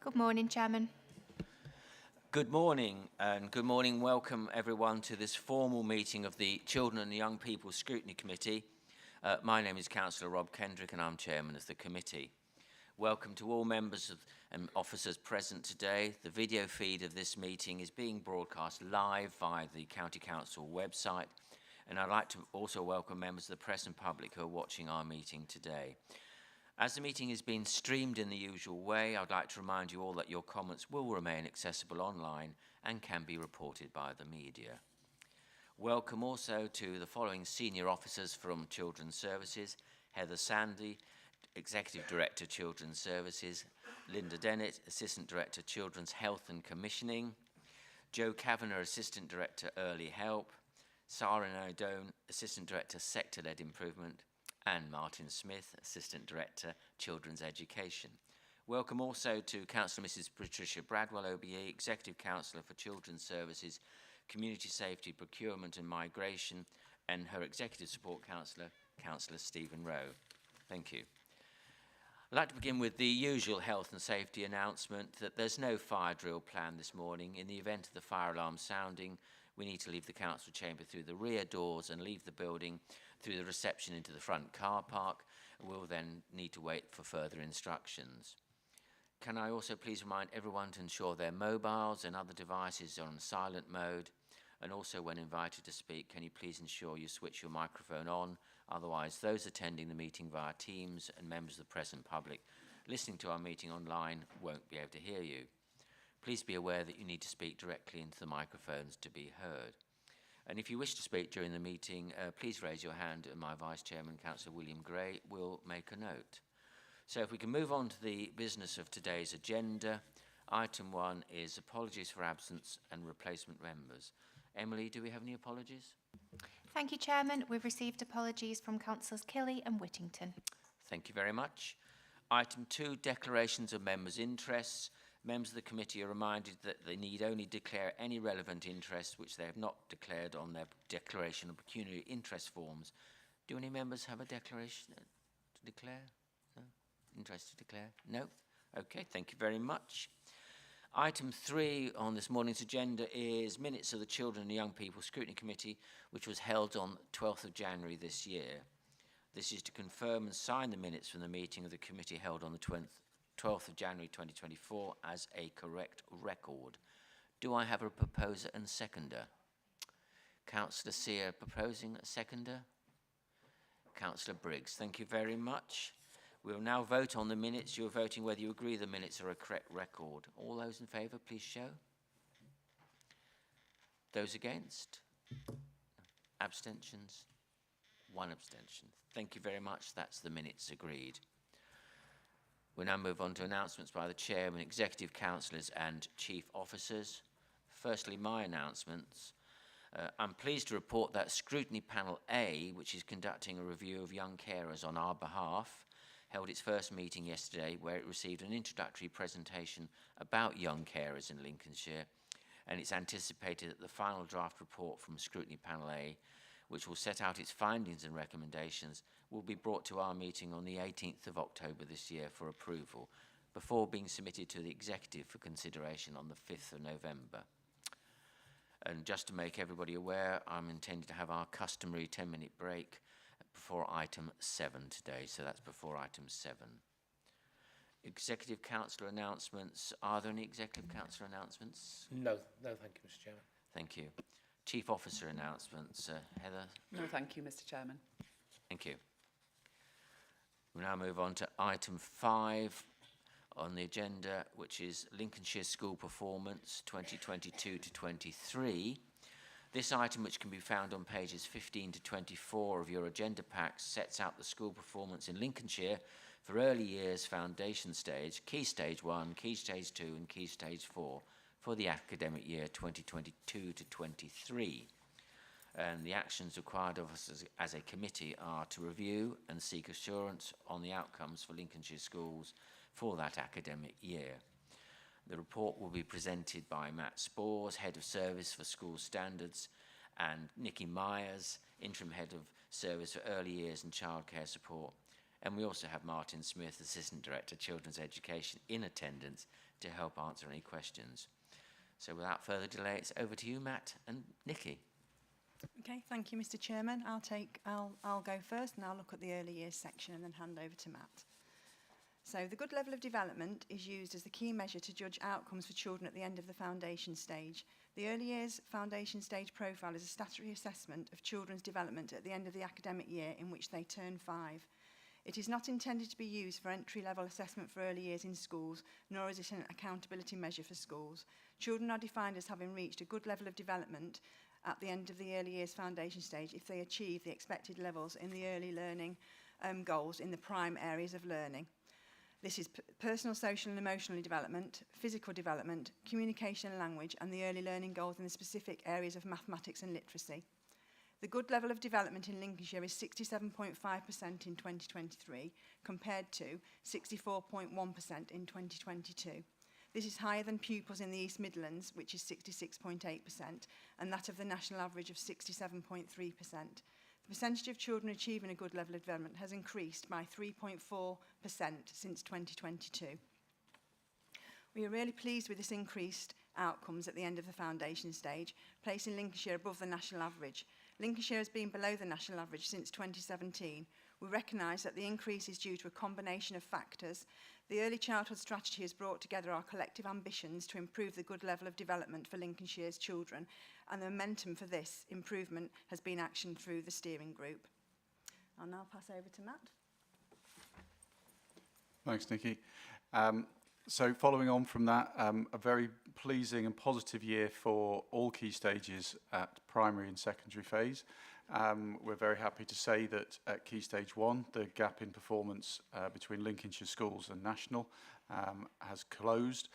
Good morning, Chairman. Good morning, and good morning. Welcome everyone to this formal meeting of the Children and Young People Scrutiny Committee. My name is Councillor Rob Kendrick and I'm Chairman of the committee. Welcome to all members and officers present today. The video feed of this meeting is being broadcast live via the County Council website, and I'd like to also welcome members of the press and public who are watching our meeting today. As the meeting is being streamed in the usual way, I'd like to remind you all that your comments will remain accessible online and can be reported by the media. Welcome also to the following senior officers from Children's Services: Heather Sandy, Executive Director, Children's Services; Linda Dennett, Assistant Director, Children's Health and Commissioning; Joe Kavanagh, Assistant Director, Early Help; Sarah Nodone, Assistant Director, Sector-Led Improvement; and Martin Smith, Assistant Director, Children's Education. Welcome also to Councillor Mrs Patricia Bradwell, OBE, Executive Councillor for Children's Services, Community Safety, Procurement and Migration, and her Executive Support Councillor, Councillor Stephen Rowe. Thank you. I'd like to begin with the usual health and safety announcement that there's no fire drill planned this morning. In the event of the fire alarm sounding, we need to leave the council chamber through the rear doors and leave the building through the reception into the front car park. We'll then need to wait for further instructions. Can I also please remind everyone to ensure their mobiles and other devices are on silent mode, and also when invited to speak, can you please ensure you switch your microphone on? Otherwise, those attending the meeting via Teams and members of the press and public listening to our meeting online won't be able to hear you. Please be aware that you need to speak directly into the microphones to be heard. And if you wish to speak during the meeting, please raise your hand and my Vice Chairman, Councillor William Gray, will make a note. So if we can move on to the business of today's agenda. Item 1 is apologies for absence and replacement members. Emily, do we have any apologies? Thank you, Chairman. We've received apologies from Councillors Kelly and Whittington. Thank you very much. Item 2, declarations of members' interests. Members of the committee are reminded that they need only declare any relevant interests which they have not declared on their declaration of pecuniary interest forms. Do any members have a declaration to declare? No? Interest to declare? No? Okay, thank you very much. Item 3 on this morning's agenda is minutes of the Children and Young People Scrutiny Committee, which was held on 12th of January this year. This is to confirm and sign the minutes from the meeting of the committee held on the 12th of January 2024 as a correct record. Do I have a proposer and seconder? Councillor Sear proposing a seconder. Councillor Briggs, thank you very much. We'll now vote on the minutes. You're voting whether you agree the minutes are a correct record. All those in favour, please show. Those against? Abstentions? 1 abstention. Thank you very much. That's the minutes agreed. We'll now move on to announcements by the Chairman, Executive Councillors and Chief Officers. Firstly, my announcements. I'm pleased to report that Scrutiny Panel A, which is conducting a review of young carers on our behalf, held its first meeting yesterday, where it received an introductory presentation about young carers in Lincolnshire, and it's anticipated that the final draft report from Scrutiny Panel A, which will set out its findings and recommendations, will be brought to our meeting on the 18th of October this year for approval, before being submitted to the Executive for consideration on the 5th of November. And just to make everybody aware, I'm intending to have our customary 10-minute break before item 7 today, so that's before item 7. Executive Councillor announcements. Are there any Executive Councillor announcements? No, thank you, Mr. Chairman. Thank you. Chief Officer announcements. Heather? No, thank you, Mr. Chairman. Thank you. We'll now move on to item 5 on the agenda, which is Lincolnshire School Performance 2022 to 23. This item, which can be found on pages 15 to 24 of your agenda packs, sets out the school performance in Lincolnshire for early years foundation stage, Key Stage 1, Key Stage 2 and Key Stage 4 for the academic year 2022 to 23. And the actions required of us as a committee are to review and seek assurance on the outcomes for Lincolnshire schools for that academic year. The report will be presented by Matt Spores, Head of Service for School Standards, and Nikki Myers, Interim Head of Service for Early Years and Childcare Support, And we also have Martin Smith, Assistant Director, Children's Education, in attendance to help answer any questions. So without further delay, it's over to you, Matt and Nikki. Okay, thank you, Mr. Chairman. I'll go first, and I'll look at the early years section and then hand over to Matt. So the good level of development is used as the key measure to judge outcomes for children at the end of the foundation stage. The early years foundation stage profile is a statutory assessment of children's development at the end of the academic year in which they turn 5. It is not intended to be used for entry-level assessment for early years in schools, nor is it an accountability measure for schools. Children are defined as having reached a good level of development at the end of the early years foundation stage if they achieve the expected levels in the early learning goals in the prime areas of learning. This is personal, social and emotional development, physical development, communication and language, and the early learning goals in the specific areas of mathematics and literacy. The good level of development in Lincolnshire is 67.5% in 2023, compared to 64.1% in 2022. This is higher than pupils in the East Midlands, which is 66.8%, and that of the national average of 67.3%. The percentage of children achieving a good level of development has increased by 3.4% since 2022. We are really pleased with this increased outcomes at the end of the foundation stage, placing Lincolnshire above the national average. Lincolnshire has been below the national average since 2017. We recognise that the increase is due to a combination of factors. The Early Childhood Strategy has brought together our collective ambitions to improve the good level of development for Lincolnshire's children, and the momentum for this improvement has been actioned through the steering group. I'll now pass over to Matt. Thanks, Nikki. So following on from that, a very pleasing and positive year for all key stages at primary and secondary phase. We're very happy to say that at Key Stage 1, the gap in performance between Lincolnshire schools and national has closed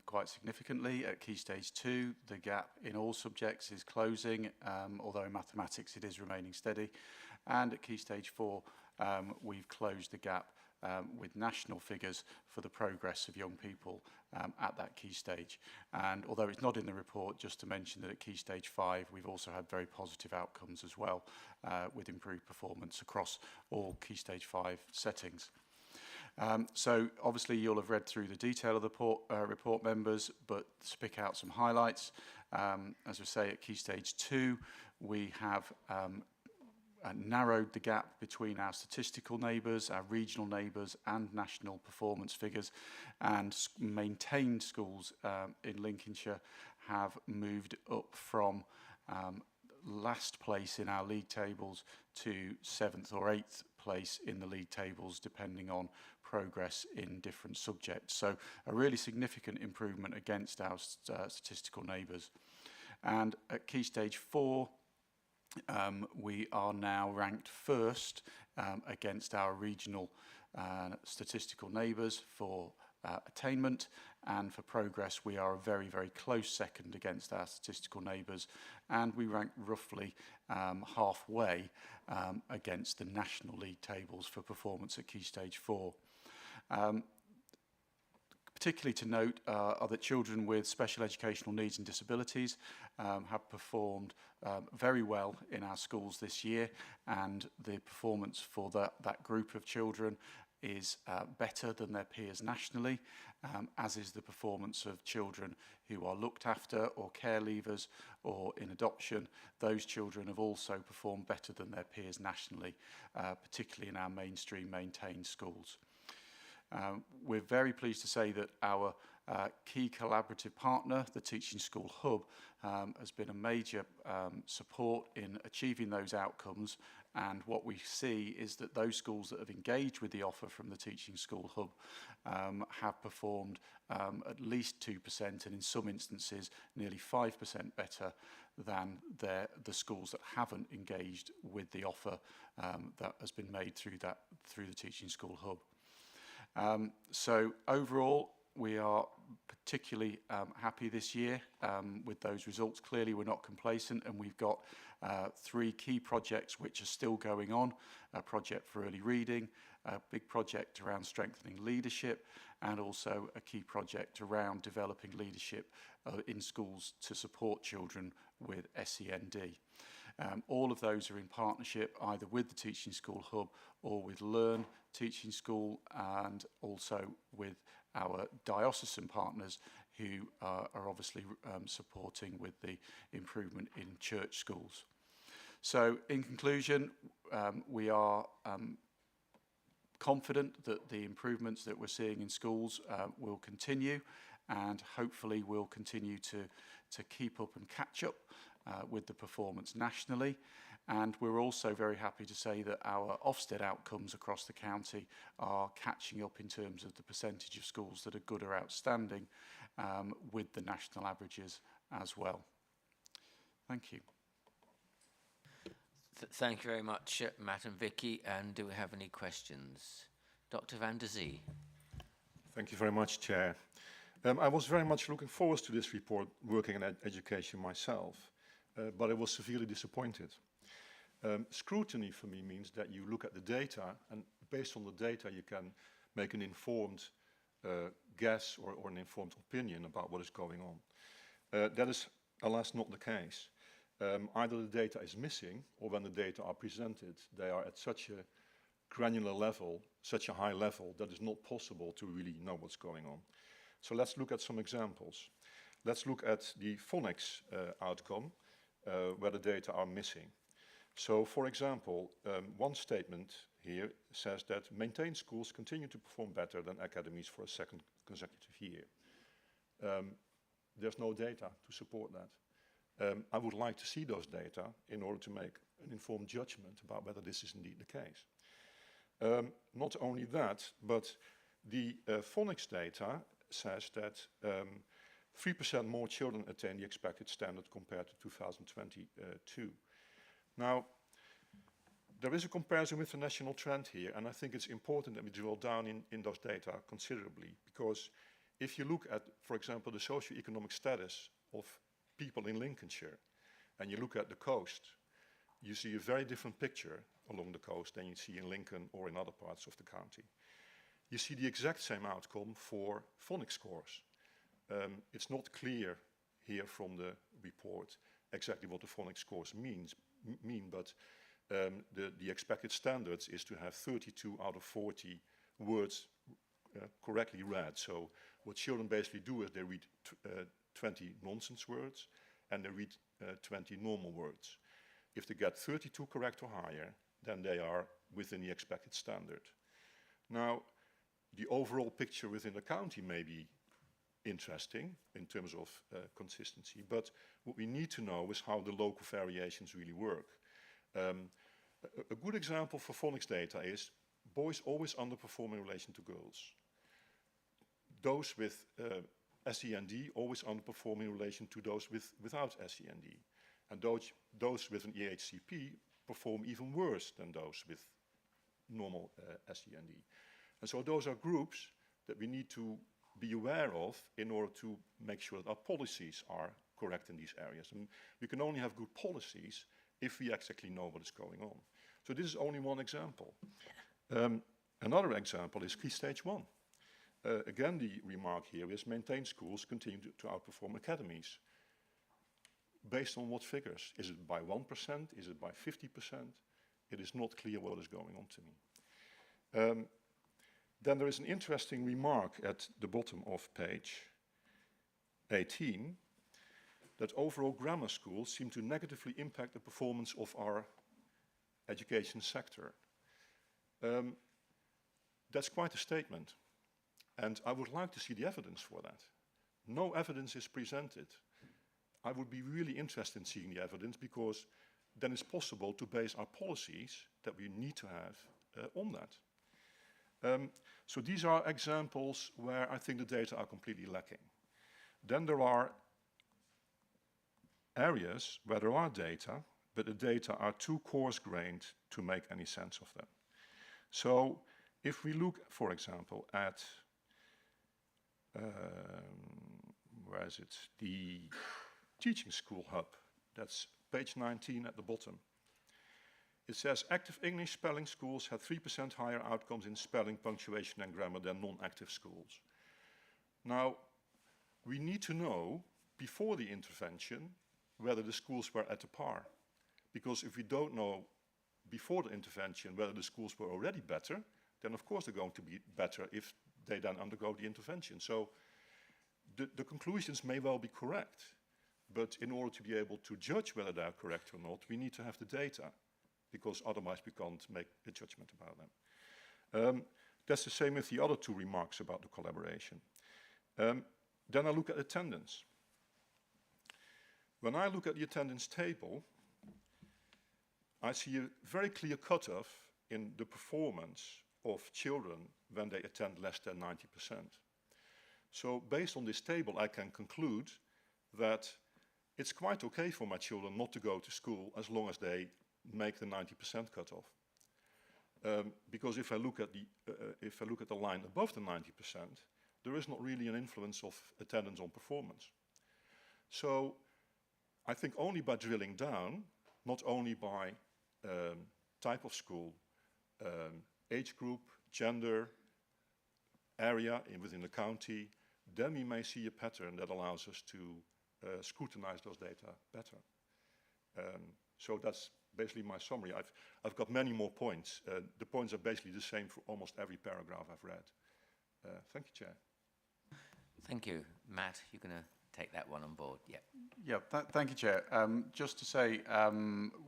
quite significantly. At Key Stage 2, the gap in all subjects is closing, although in mathematics it is remaining steady. And at Key Stage 4, we've closed the gap with national figures for the progress of young people at that key stage. And although it's not in the report, just to mention that at Key Stage 5, we've also had very positive outcomes as well, with improved performance across all Key Stage 5 settings. So obviously you'll have read through the detail of the report, members, but to pick out some highlights, as we say, at Key Stage 2, we have narrowed the gap between our statistical neighbours, our regional neighbours and national performance figures, and maintained schools in Lincolnshire have moved up from last place in our league tables to 7th or 8th place in the league tables, depending on progress in different subjects. So a really significant improvement against our statistical neighbours. And at Key Stage 4, we are now ranked first against our regional statistical neighbours for attainment, and for progress we are a very, very close second against our statistical neighbours, and we rank roughly halfway against the national league tables for performance at Key Stage 4. Particularly to note are that children with special educational needs and disabilities have performed very well in our schools this year, and the performance for that group of children is better than their peers nationally, as is the performance of children who are looked after or care leavers or in adoption. Those children have also performed better than their peers nationally, particularly in our mainstream maintained schools. We're very pleased to say that our key collaborative partner, the Teaching School Hub, has been a major support in achieving those outcomes, and what we see is that those schools that have engaged with the offer from the Teaching School Hub have performed at least 2%, and in some instances nearly 5% better than the schools that haven't engaged with the offer that has been made through the Teaching School Hub. So overall, we are particularly happy this year with those results. Clearly, we're not complacent, and we've got 3 key projects which are still going on. A project for early reading, a big project around strengthening leadership, and also a key project around developing leadership in schools to support children with SEND. All of those are in partnership either with the Teaching School Hub or with Learn Teaching School, and also with our diocesan partners who are obviously supporting with the improvement in church schools. So in conclusion, we are confident that the improvements that we're seeing in schools will continue, and hopefully will continue to keep up and catch up with the performance nationally. And we're also very happy to say that our Ofsted outcomes across the county are catching up in terms of the percentage of schools that are good or outstanding with the national averages as well. Thank you. Thank you very much, Matt and Vicky. And do we have any questions? Dr. van der Zee. Thank you very much, Chair. I was very much looking forward to this report, working in education myself, but I was severely disappointed. Scrutiny for me means that you look at the data, and based on the data you can make an informed guess or an informed opinion about what is going on. That is, alas, not the case. Either the data is missing, or when the data are presented, they are at such a granular level, such a high level, that it's not possible to really know what's going on. So let's look at some examples. Let's look at the phonics outcome, where the data are missing. So, for example, one statement here says that maintained schools continue to perform better than academies for a second consecutive year. There's no data to support that. I would like to see those data in order to make an informed judgment about whether this is indeed the case. Not only that, but the phonics data says that 3% more children attain the expected standard compared to 2022. Now, there is a comparison with the national trend here, and I think it's important that we drill down in those data considerably, because if you look at, for example, the socio-economic status of people in Lincolnshire, and you look at the coast, you see a very different picture along the coast than you see in Lincoln or in other parts of the county. You see the exact same outcome for phonics scores. It's not clear here from the report exactly what the phonics scores mean, but the expected standards is to have 32 out of 40 words correctly read. So what children basically do is they read 20 nonsense words and they read 20 normal words. If they get 32 correct or higher, then they are within the expected standard. Now, the overall picture within the county may be interesting in terms of consistency, but what we need to know is how the local variations really work. A good example for phonics data is boys always underperform in relation to girls. Those with SEND always underperform in relation to those without SEND. And those with an EHCP perform even worse than those with normal SEND. And so those are groups that we need to be aware of in order to make sure that our policies are correct in these areas. And we can only have good policies if we exactly know what is going on. So this is only one example. Another example is Key Stage 1. Again, the remark here is maintained schools continue to outperform academies. Based on what figures? Is it by 1%? Is it by 50%? It is not clear what is going on to me. Then there is an interesting remark at the bottom of page 18 that overall grammar schools seem to negatively impact the performance of our education sector. That's quite a statement, and I would like to see the evidence for that. No evidence is presented. I would be really interested in seeing the evidence, because then it's possible to base our policies that we need to have on that. So these are examples where I think the data are completely lacking. Then there are areas where there are data, but the data are too coarse-grained to make any sense of them. So if we look, for example, at, where is it? The Teaching School Hub, that's page 19 at the bottom. It says active English spelling schools had 3% higher outcomes in spelling, punctuation and grammar than non-active schools. Now, we need to know, before the intervention, whether the schools were at a par. Because if we don't know before the intervention whether the schools were already better, then of course they're going to be better if they then undergo the intervention. So the conclusions may well be correct, but in order to be able to judge whether they're correct or not, we need to have the data, because otherwise we can't make a judgment about them. That's the same with the other two remarks about the collaboration. Then I look at attendance. When I look at the attendance table, I see a very clear cutoff in the performance of children when they attend less than 90%. So based on this table, I can conclude that it's quite okay for my children not to go to school as long as they make the 90% cutoff. Because if I look at the line above the 90%, there is not really an influence of attendance on performance. So I think only by drilling down, not only by type of school, age group, gender, area within the county, then we may see a pattern that allows us to scrutinize those data better. So that's basically my summary. I've got many more points. The points are basically the same for almost every paragraph I've read. Thank you, Chair. Thank you. Matt, you're going to take that one on board. Yeah. Yeah, thank you, Chair. Just to say,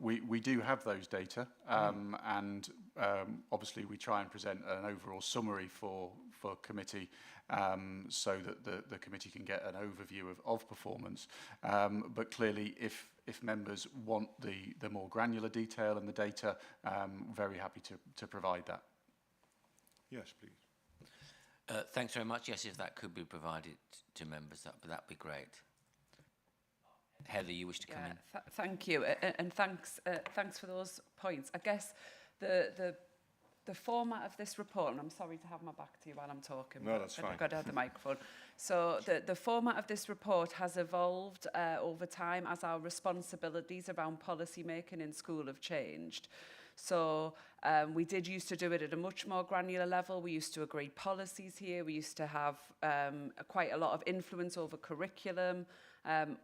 we do have those data, and obviously we try and present an overall summary for committee, so that the committee can get an overview of performance. But clearly, if members want the more granular detail and the data, very happy to provide that. Yes, please. Thanks very much. Yes, if that could be provided to members, that'd be great. Heather, you wish to come in? Thank you, and thanks for those points. I guess the format of this report, and I'm sorry to have my back to you while I'm talking. No, that's fine. I've got to have the microphone. So the format of this report has evolved over time as our responsibilities around policy making in school have changed. So we did used to do it at a much more granular level. We used to agree policies here. We used to have quite a lot of influence over curriculum,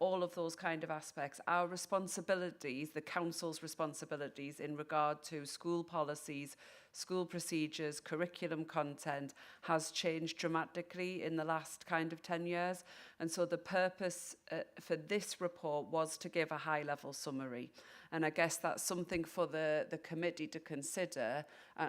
all of those kind of aspects. Our responsibilities, the council's responsibilities in regard to school policies, school procedures, curriculum content has changed dramatically in the last kind of 10 years. And so the purpose for this report was to give a high-level summary. And I guess that's something for the committee to consider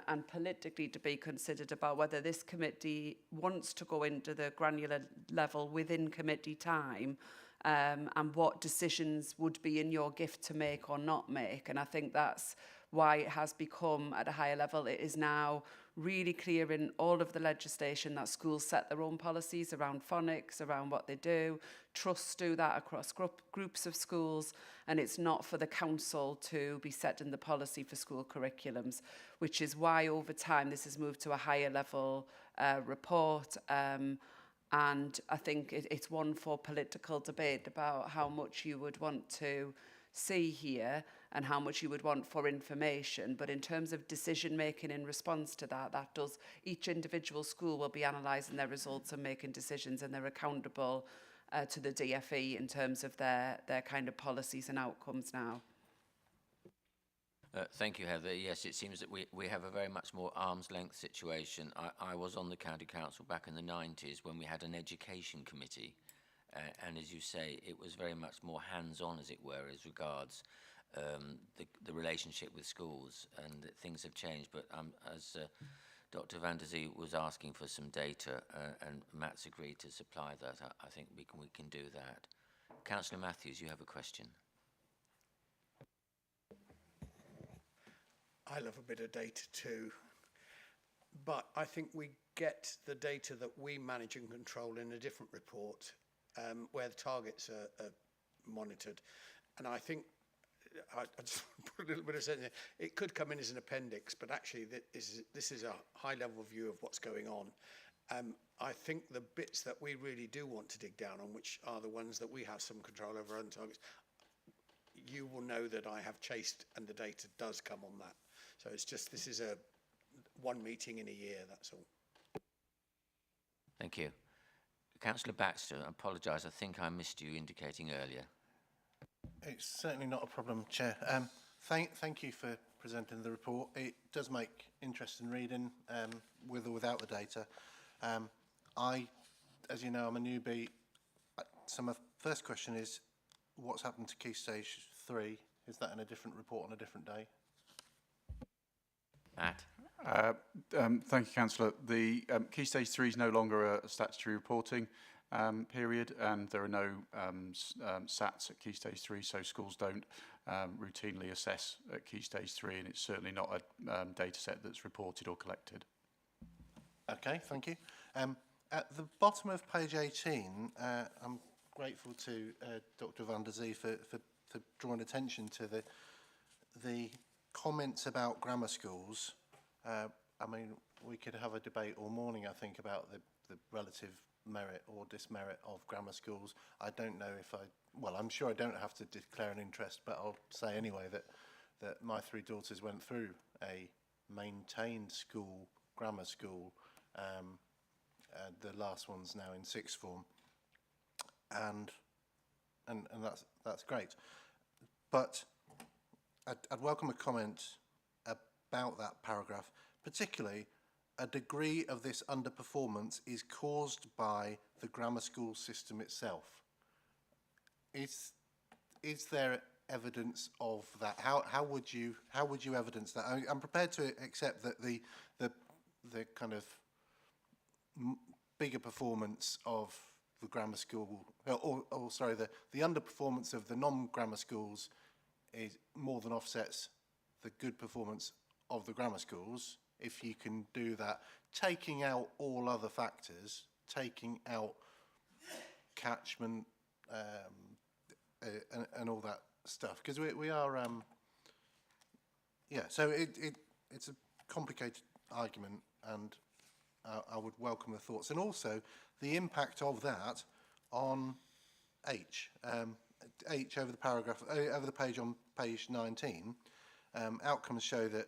and politically to be considered about whether this committee wants to go into the granular level within committee time, and what decisions would be in your gift to make or not make. And I think that's why it has become at a higher level. It is now really clear in all of the legislation that schools set their own policies around phonics, around what they do. Trusts do that across groups of schools, and it's not for the council to be setting the policy for school curriculums, which is why over time this has moved to a higher level report. And I think it's one for political debate about how much you would want to see here and how much you would want for information. But in terms of decision making in response to that does, each individual school will be analysing their results and making decisions, and they're accountable to the DFE in terms of their kind of policies and outcomes now. Thank you, Heather. Yes, it seems that we have a very much more arm's length situation. I was on the County Council back in the 90s when we had an education committee. And as you say, it was very much more hands-on, as it were, as regards the relationship with schools, and things have changed. But as Dr. Van der Zee was asking for some data, and Matt's agreed to supply that, I think we can do that. Councillor Matthews, you have a question. I love a bit of data too, but I think we get the data that we manage and control in a different report, where the targets are monitored. And I think, I just put a little bit of sense in. It could come in as an appendix, but actually this is a high-level view of what's going on. I think the bits that we really do want to dig down on, which are the ones that we have some control over our own targets, you will know that I have chased, and the data does come on that. So it's just, this is one meeting in a year, that's all. Thank you. Councillor Baxter, I apologise, I think I missed you indicating earlier. It's certainly not a problem, Chair. Thank you for presenting the report. It does make interesting reading, with or without the data. As you know, I'm a newbie. So my first question is, what's happened to Key Stage 3? Is that in a different report on a different day? Matt? Thank you, Councillor. The Key Stage 3 is no longer a statutory reporting period, and there are no SATs at Key Stage 3, so schools don't routinely assess at Key Stage 3, and it's certainly not a data set that's reported or collected. Okay, thank you. At the bottom of page 18, I'm grateful to Dr. van der Zee for drawing attention to the comments about grammar schools. I mean, we could have a debate all morning, I think, about the relative merit or dismerit of grammar schools. I don't know if well, I'm sure I don't have to declare an interest, but I'll say anyway that my 3 daughters went through a maintained school, grammar school. The last one's now in 6th form, and that's great. But I'd welcome a comment about that paragraph, particularly a degree of this underperformance is caused by the grammar school system itself. Is there evidence of that? How would you evidence that? I'm prepared to accept that the kind of bigger performance of the grammar school, or sorry, the underperformance of the non-grammar schools is more than offsets the good performance of the grammar schools, if you can do that, taking out all other factors, taking out catchment and all that stuff, because we are, yeah, so it's a complicated argument, and I would welcome the thoughts, and also the impact of that on H. H over the paragraph, over the page on page 19, outcomes show that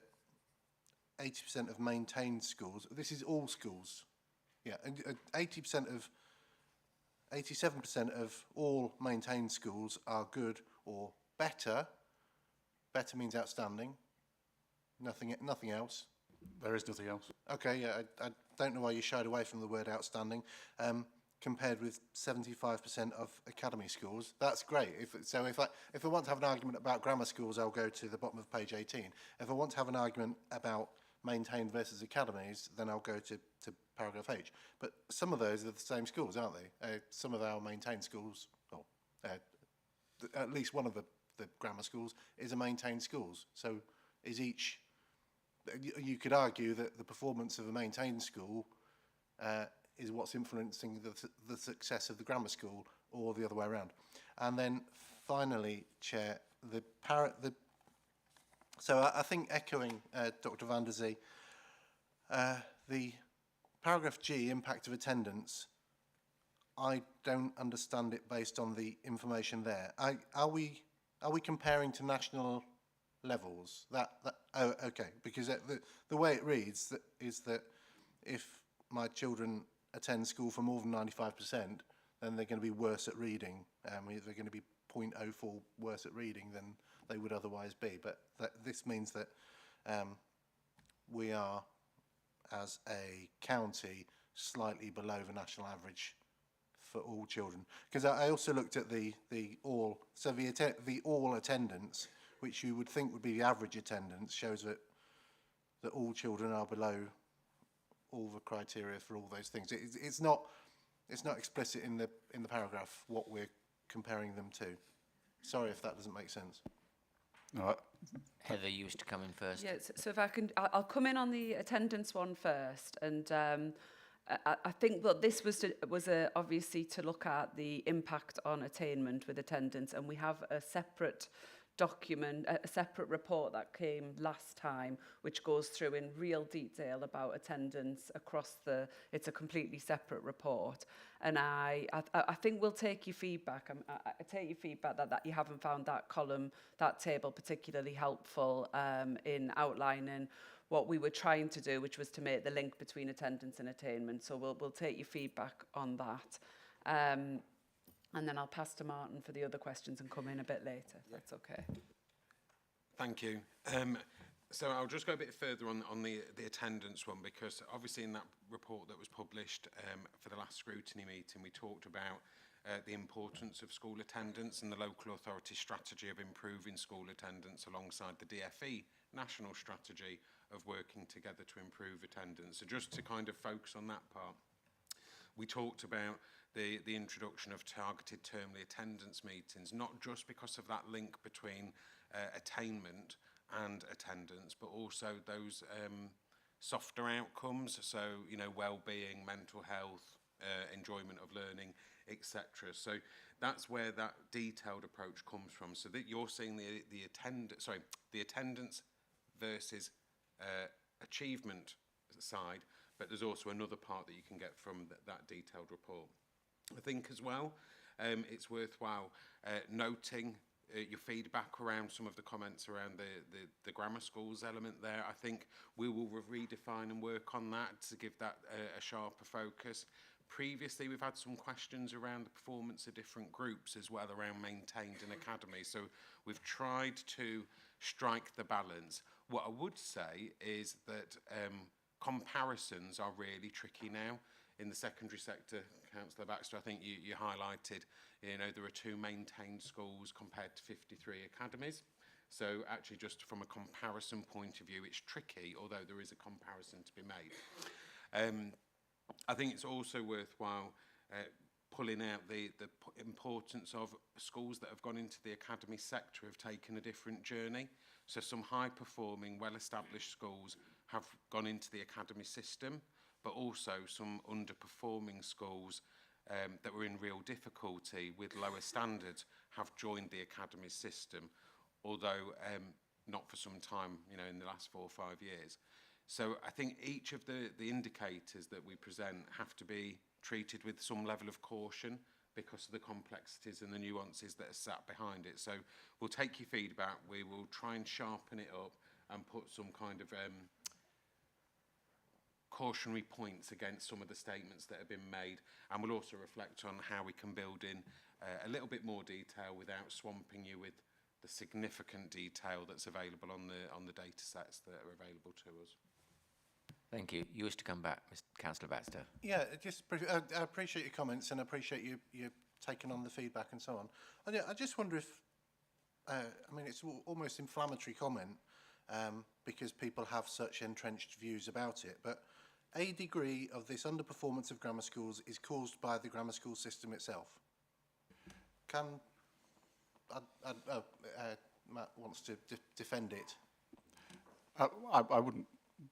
80% of maintained schools, this is all schools, yeah, 87% of all maintained schools are good or better. Better means outstanding. Nothing else. There is nothing else. Okay, yeah, I don't know why you shied away from the word outstanding. Compared with 75% of academy schools, that's great. If I want to have an argument about grammar schools, I'll go to the bottom of page 18. If I want to have an argument about maintained versus academies, then I'll go to paragraph H. But some of those are the same schools, aren't they? Some of our maintained schools, or at least one of the grammar schools, is a maintained schools. So is each. You could argue that the performance of a maintained school is what's influencing the success of the grammar school, or the other way around. And then finally, Chair, so I think echoing Dr. van der Zee, the paragraph G, impact of attendance, I don't understand it based on the information there. Are we comparing to national levels? Oh, okay, because the way it reads is that if my children attend school for more than 95%, then they're going to be worse at reading. They're going to be 0.04 worse at reading than they would otherwise be. But this means that we are, as a county, slightly below the national average for all children. Because I also looked at the all attendance, which you would think would be the average attendance, shows that all children are below all the criteria for all those things. It's not explicit in the paragraph what we're comparing them to. Sorry if that doesn't make sense. All right. Heather, you wish to come in first? Yes, so if I can, I'll come in on the attendance one first, and I think that this was obviously to look at the impact on attainment with attendance, and we have a separate document, a separate report that came last time, which goes through in real detail about attendance across it's a completely separate report. And I think we'll take your feedback. I take your feedback that you haven't found that column, that table particularly helpful in outlining what we were trying to do, which was to make the link between attendance and attainment. So we'll take your feedback on that. And then I'll pass to Martin for the other questions and come in a bit later, if that's okay. Thank you. So I'll just go a bit further on the attendance one, because obviously in that report that was published for the last scrutiny meeting, we talked about the importance of school attendance and the local authority strategy of improving school attendance alongside the DFE national strategy of working together to improve attendance. So just to kind of focus on that part, we talked about the introduction of targeted termly attendance meetings, not just because of that link between attainment and attendance, but also those softer outcomes, so, you know, well-being, mental health, enjoyment of learning, etc. So that's where that detailed approach comes from. So that you're seeing the attendance versus achievement side, but there's also another part that you can get from that detailed report. I think as well, it's worthwhile noting your feedback around some of the comments around the grammar schools element there. I think we will redefine and work on that to give that a sharper focus. Previously, we've had some questions around the performance of different groups as well, around maintained and academy. So we've tried to strike the balance. What I would say is that comparisons are really tricky now. In the secondary sector, Councillor Baxter, I think you highlighted, you know, there are 2 maintained schools compared to 53 academies. So actually, just from a comparison point of view, it's tricky, although there is a comparison to be made. I think it's also worthwhile pulling out the importance of schools that have gone into the academy sector have taken a different journey. So some high-performing, well-established schools have gone into the academy system, but also some underperforming schools that were in real difficulty with lower standards have joined the academy system, although not for some time, you know, in the last 4 or 5 years. So I think each of the indicators that we present have to be treated with some level of caution because of the complexities and the nuances that are sat behind it. So we'll take your feedback, we will try and sharpen it up and put some kind of cautionary points against some of the statements that have been made, and we'll also reflect on how we can build in a little bit more detail without swamping you with the significant detail that's available on the data sets that are available to us. Thank you. You wish to come back, Mr. Councillor Baxter? Yeah, I appreciate your comments and I appreciate you taking on the feedback and so on. I just wonder if, I mean, it's almost inflammatory comment because people have such entrenched views about it, but a degree of this underperformance of grammar schools is caused by the grammar school system itself. Matt wants to defend it. I wouldn't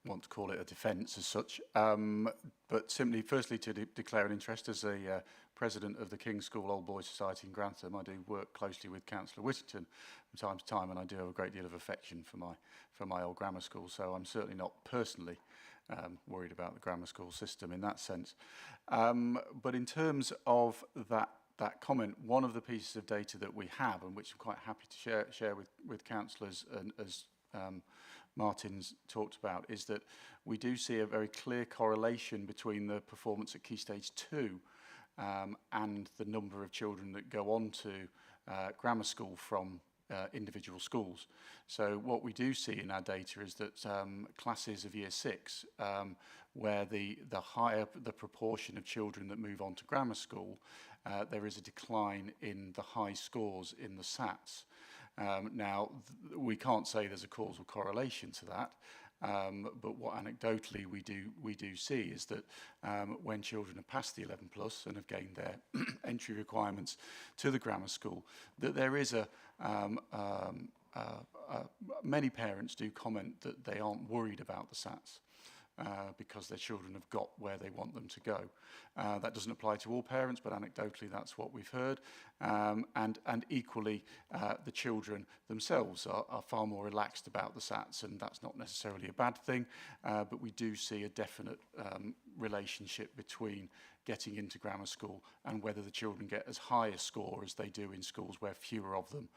want to call it a defence as such, but simply, firstly, to declare an interest as a president of the King's School Old Boys Society in Grantham. I do work closely with Councillor Whittington from time to time, and I do have a great deal of affection for my old grammar school, so I'm certainly not personally worried about the grammar school system in that sense. But in terms of that comment, one of the pieces of data that we have, and which I'm quite happy to share with councillors, and as Martin's talked about, is that we do see a very clear correlation between the performance at Key Stage 2 and the number of children that go on to grammar school from individual schools. So what we do see in our data is that classes of Year 6, where the higher the proportion of children that move on to grammar school, there is a decline in the high scores in the SATs. Now, we can't say there's a causal correlation to that, but what anecdotally we do see is that when children have passed the 11 plus and have gained their entry requirements to the grammar school, that there is many parents do comment that they aren't worried about the SATs. Because their children have got where they want them to go. That doesn't apply to all parents, but anecdotally that's what we've heard. And equally, the children themselves are far more relaxed about the SATs, and that's not necessarily a bad thing, but we do see a definite relationship between getting into grammar school and whether the children get as high a score as they do in schools where fewer of them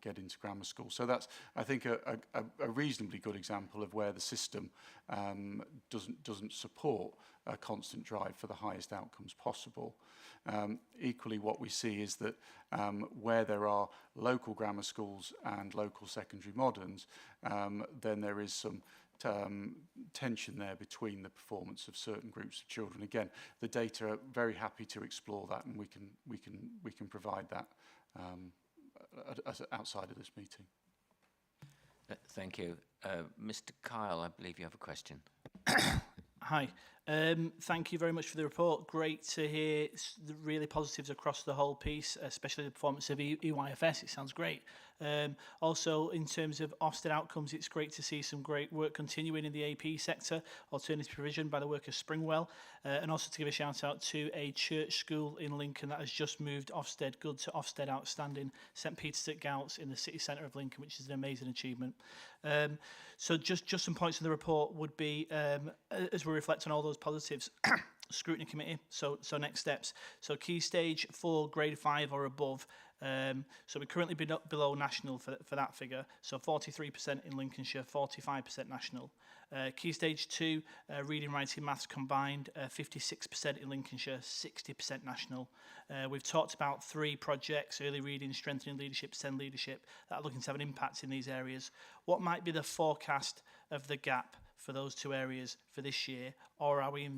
get into grammar school. So that's, I think, a reasonably good example of where the system doesn't support a constant drive for the highest outcomes possible. Equally, what we see is that where there are local grammar schools and local secondary moderns, then there is some tension there between the performance of certain groups of children. Again, the data are very happy to explore that, and we can provide that outside of this meeting. Thank you. Mr. Kyle, I believe you have a question. Hi. Thank you very much for the report. Great to hear the really positives across the whole piece, especially the performance of EYFS. It sounds great. Also, in terms of Ofsted outcomes, it's great to see some great work continuing in the AP sector, alternative provision by the work of Springwell, and also to give a shout out to a church school in Lincoln that has just moved Ofsted Good to Ofsted Outstanding, St Peter's at Gouts in the city centre of Lincoln, which is an amazing achievement. So just some points in the report would be, as we reflect on all those positives, Scrutiny Committee, so next steps. So key stage for grade 5 or above. So we're currently below national for that figure. So 43% in Lincolnshire, 45% national. Key stage 2, reading, writing, maths combined, 56% in Lincolnshire, 60% national. We've talked about 3 projects, early reading, strengthening leadership, SEND leadership, that are looking to have an impact in these areas. What might be the forecast of the gap for those 2 areas for this year? Or are we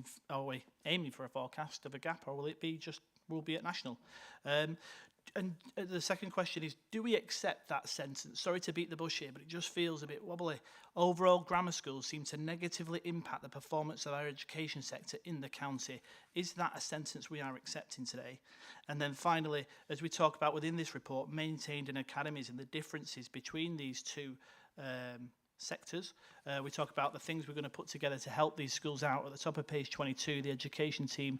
aiming for a forecast of a gap, or will it be just, we'll be at national? And the second question is, do we accept that sentence? Sorry to beat the bush here, but it just feels a bit wobbly. Overall, grammar schools seem to negatively impact the performance of our education sector in the county. Is that a sentence we are accepting today? And then finally, as we talk about within this report, maintained in academies and the differences between these 2 sectors. We talk about the things we're going to put together to help these schools out. At the top of page 22, the education team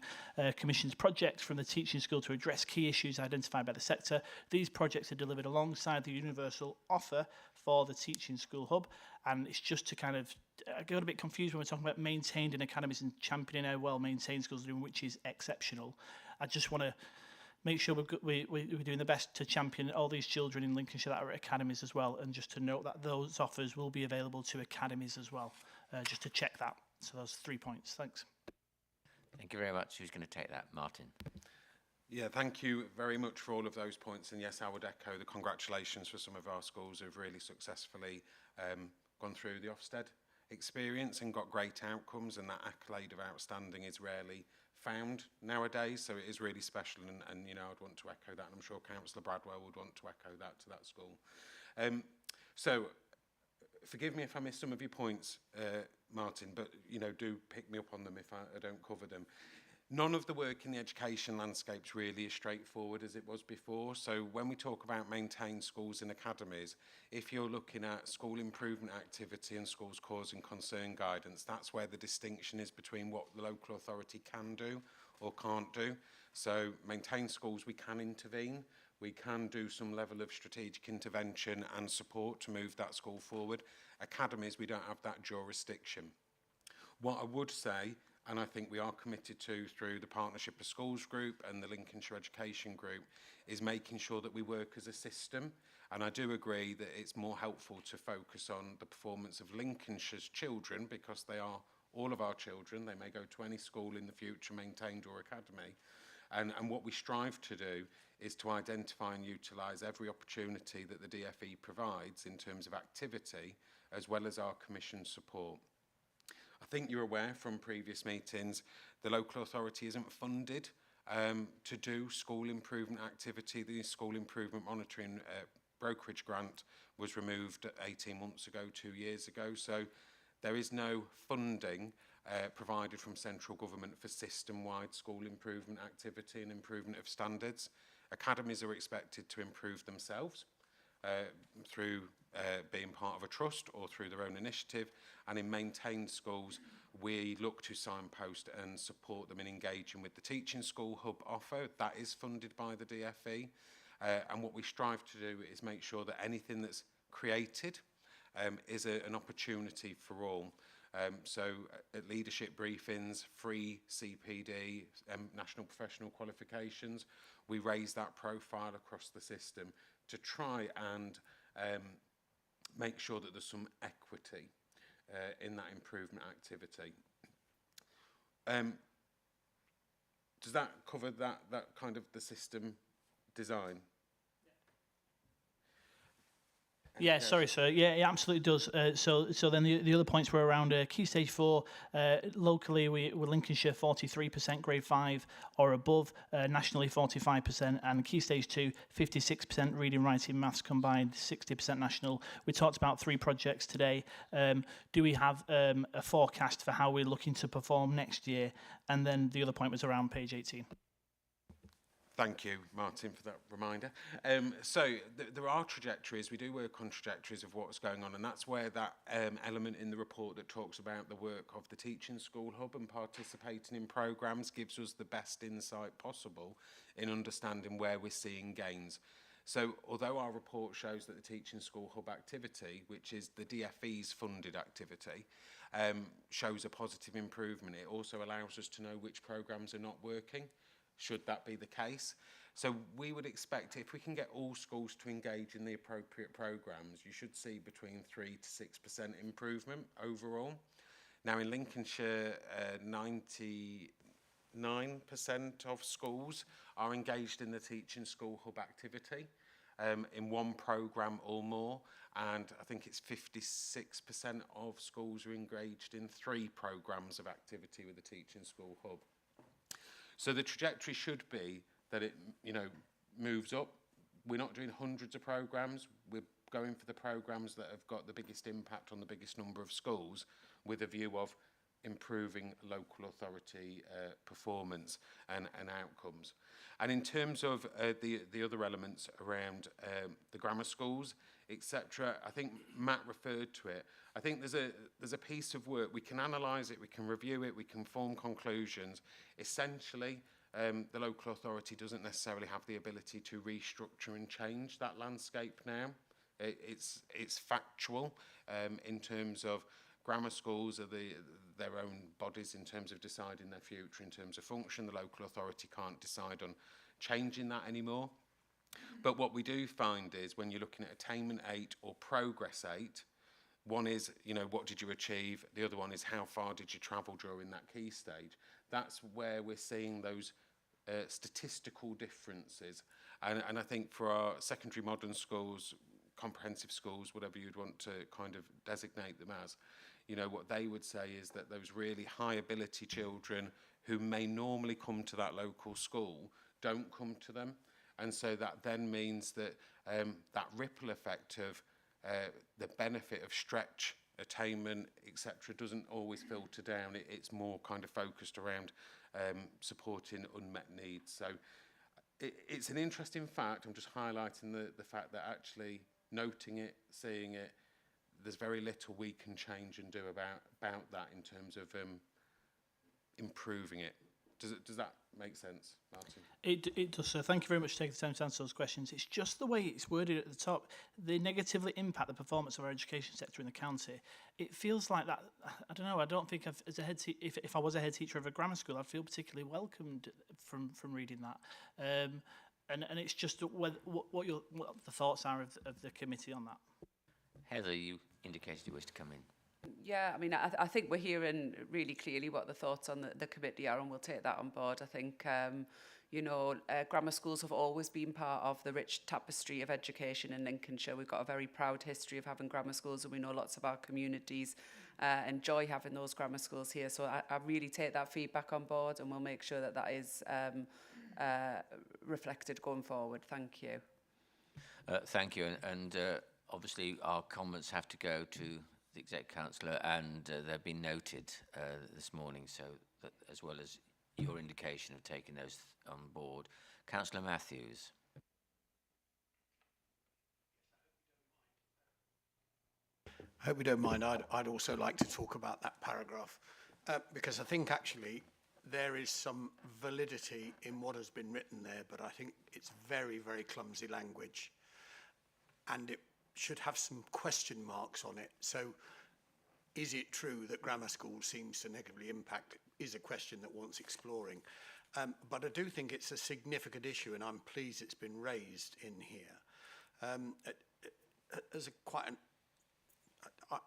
commissions projects from the teaching school to address key issues identified by the sector. These projects are delivered alongside the universal offer for the teaching school hub. And it's just to kind of, I got a bit confused when we're talking about maintained in academies and championing how well maintained schools are doing, which is exceptional. I just want to make sure we're doing the best to champion all these children in Lincolnshire that are at academies as well, and just to note that those offers will be available to academies as well, just to check that. So those 3 points. Thanks. Thank you very much. Who's going to take that? Martin. Yeah, thank you very much for all of those points. And yes, I would echo the congratulations for some of our schools who have really successfully gone through the Ofsted experience and got great outcomes, and that accolade of outstanding is rarely found nowadays, so it is really special, and you know, I'd want to echo that, and I'm sure Councillor Bradwell would want to echo that to that school. So forgive me if I miss some of your points, Martin, but you know, do pick me up on them if I don't cover them. None of the work in the education landscape's really as straightforward as it was before. So when we talk about maintained schools and academies, if you're looking at school improvement activity and schools cause and concern guidance, that's where the distinction is between what the local authority can do or can't do. So maintained schools, we can intervene. We can do some level of strategic intervention and support to move that school forward. Academies, we don't have that jurisdiction. What I would say, and I think we are committed to through the Partnership of Schools Group and the Lincolnshire Education Group, is making sure that we work as a system. And I do agree that it's more helpful to focus on the performance of Lincolnshire's children, because they are all of our children. They may go to any school in the future, maintained or academy. And what we strive to do is to identify and utilise every opportunity that the DFE provides in terms of activity, as well as our commission support. I think you're aware from previous meetings, the local authority isn't funded to do school improvement activity. The school improvement monitoring brokerage grant was removed 18 months ago, 2 years ago. So there is no funding provided from central government for system-wide school improvement activity and improvement of standards. Academies are expected to improve themselves through being part of a trust or through their own initiative, and in maintained schools we look to signpost and support them in engaging with the teaching school hub offer. That is funded by the DFE, and what we strive to do is make sure that anything that's created is an opportunity for all. So at leadership briefings, free CPD, national professional qualifications, we raise that profile across the system to try and make sure that there's some equity in that improvement activity. Does that cover that kind of the system design? Yeah, sorry, sir. Yeah, it absolutely does. So then the other points were around Key Stage 4. Locally, we're Lincolnshire 43% grade 5 or above, nationally 45%, and Key Stage 2, 56% reading, writing, maths combined, 60% national. We talked about 3 projects today. Do we have a forecast for how we're looking to perform next year? And then the other point was around page 18. Thank you, Martin, for that reminder. There are trajectories. We do work on trajectories of what's going on, and that's where that element in the report that talks about the work of the Teaching School Hub and participating in programmes gives us the best insight possible in understanding where we're seeing gains. So although our report shows that the Teaching School Hub activity, which is the DFE's funded activity, shows a positive improvement, it also allows us to know which programmes are not working, should that be the case. So we would expect if we can get all schools to engage in the appropriate programmes, you should see between 3 to 6% improvement overall. Now in Lincolnshire, 99% of schools are engaged in the Teaching School Hub activity in one programme or more, and I think it's 56% of schools are engaged in 3 programmes of activity with the Teaching School Hub. So the trajectory should be that it, moves up. We're not doing hundreds of programmes. We're going for the programmes that have got the biggest impact on the biggest number of schools with a view of improving local authority performance and outcomes. And in terms of the other elements around the grammar schools, etc., I think Matt referred to it. I think there's a piece of work. We can analyse it, we can review it, we can form conclusions. Essentially, the local authority doesn't necessarily have the ability to restructure and change that landscape now. It's factual in terms of grammar schools are their own bodies in terms of deciding their future, in terms of function. The local authority can't decide on changing that anymore. But what we do find is when you're looking at Attainment 8 or Progress 8, one is, what did you achieve? The other one is how far did you travel during that key stage? That's where we're seeing those statistical differences. And I think for our secondary modern schools, comprehensive schools, whatever you'd want to kind of designate them as, what they would say is that those really high ability children who may normally come to that local school don't come to them. And so that then means that that ripple effect of the benefit of stretch, attainment, etc., doesn't always filter down. It's more kind of focused around supporting unmet needs. So it's an interesting fact. I'm just highlighting the fact that actually noting it, seeing it, there's very little we can change and do about that in terms of improving it. Does that make sense, Martin? It does, sir. Thank you very much for taking the time to answer those questions. It's just the way it's worded at the top. They negatively impact the performance of our education sector in the county. It feels like that. I don't know. I don't think if I was a head teacher of a grammar school, I'd feel particularly welcomed from reading that. And it's just what the thoughts are of the committee on that. Heather, you indicated you wish to come in. Yeah, I mean, I think we're hearing really clearly what the thoughts on the committee are, and we'll take that on board. I think, grammar schools have always been part of the rich tapestry of education in Lincolnshire. We've got a very proud history of having grammar schools, and we know lots of our communities enjoy having those grammar schools here. So I really take that feedback on board, and we'll make sure that is reflected going forward. Thank you. Thank you. And obviously our comments have to go to the Exec Councillor, and they've been noted this morning, so that, as well as your indication of taking those on board. Councillor Matthews. I hope you don't mind. I'd also like to talk about that paragraph because I think actually there is some validity in what has been written there, but I think it's very, very clumsy language, and it should have some question marks on it. So is it true that grammar school seems to negatively impact is a question that wants exploring. But I do think it's a significant issue, and I'm pleased it's been raised in here.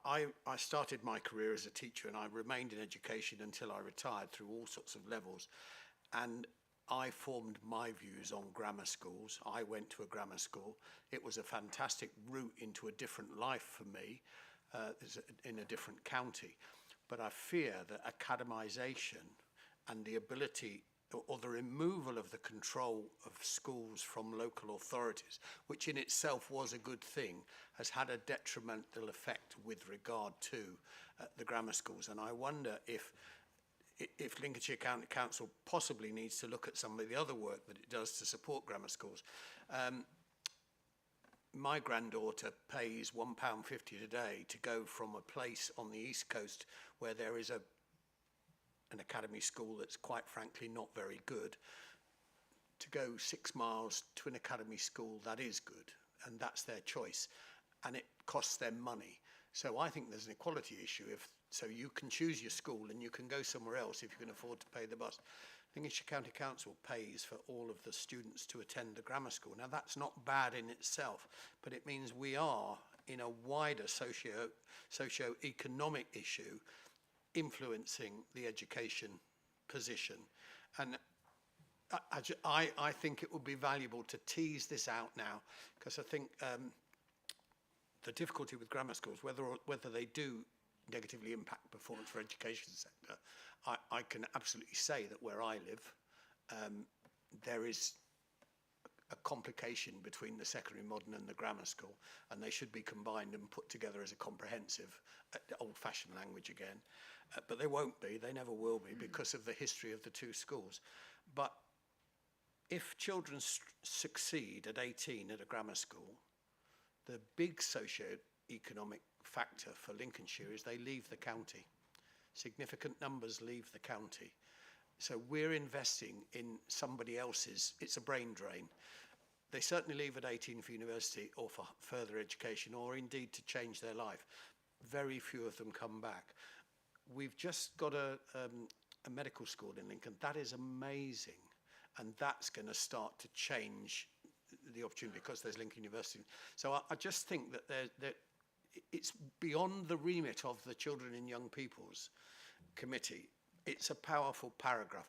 I started my career as a teacher, and I remained in education until I retired through all sorts of levels. And I formed my views on grammar schools. I went to a grammar school. It was a fantastic route into a different life for me in a different county. But I fear that academisation and the ability or the removal of the control of schools from local authorities, which in itself was a good thing, has had a detrimental effect with regard to the grammar schools. And I wonder if Lincolnshire County Council possibly needs to look at some of the other work that it does to support grammar schools. My granddaughter pays £1.50 a day to go from a place on the East Coast where there is an academy school that's quite frankly not very good, to go 6 miles to an academy school that is good, and that's their choice, and it costs them money. So I think there's an equality issue. So you can choose your school and you can go somewhere else if you can afford to pay the bus. Lincolnshire County Council pays for all of the students to attend the grammar school. Now that's not bad in itself, but it means we are in a wider socio-economic issue influencing the education position. And I think it would be valuable to tease this out now, because I think the difficulty with grammar schools, whether they do negatively impact performance for education sector, I can absolutely say that where I live, there is a complication between the secondary modern and the grammar school, and they should be combined and put together as a comprehensive, old-fashioned language again. But they won't be, they never will be, because of the history of the two schools. But if children succeed at 18 at a grammar school, the big socio-economic factor for Lincolnshire is they leave the county. Significant numbers leave the county. So we're investing in somebody else's, it's a brain drain. They certainly leave at 18 for university or for further education, or indeed to change their life. Very few of them come back. We've just got a medical school in Lincoln. That is amazing. And that's going to start to change the opportunity because there's Lincoln University. So I just think that it's beyond the remit of the Children and Young People's Committee. It's a powerful paragraph.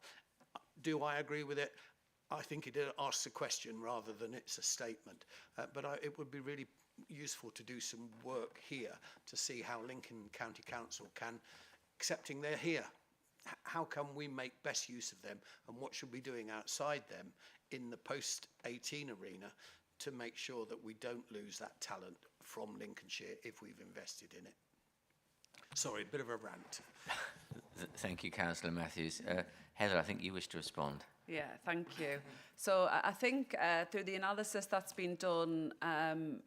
Do I agree with it? I think it asks a question rather than it's a statement. But it would be really useful to do some work here to see how Lincoln County Council can, accepting they're here, how can we make best use of them, and what should we be doing outside them in the post-18 arena to make sure that we don't lose that talent from Lincolnshire if we've invested in it. Sorry, a bit of a rant. Thank you, Councillor Matthews. Heather, I think you wish to respond. Yeah, thank you. So I think through the analysis that's been done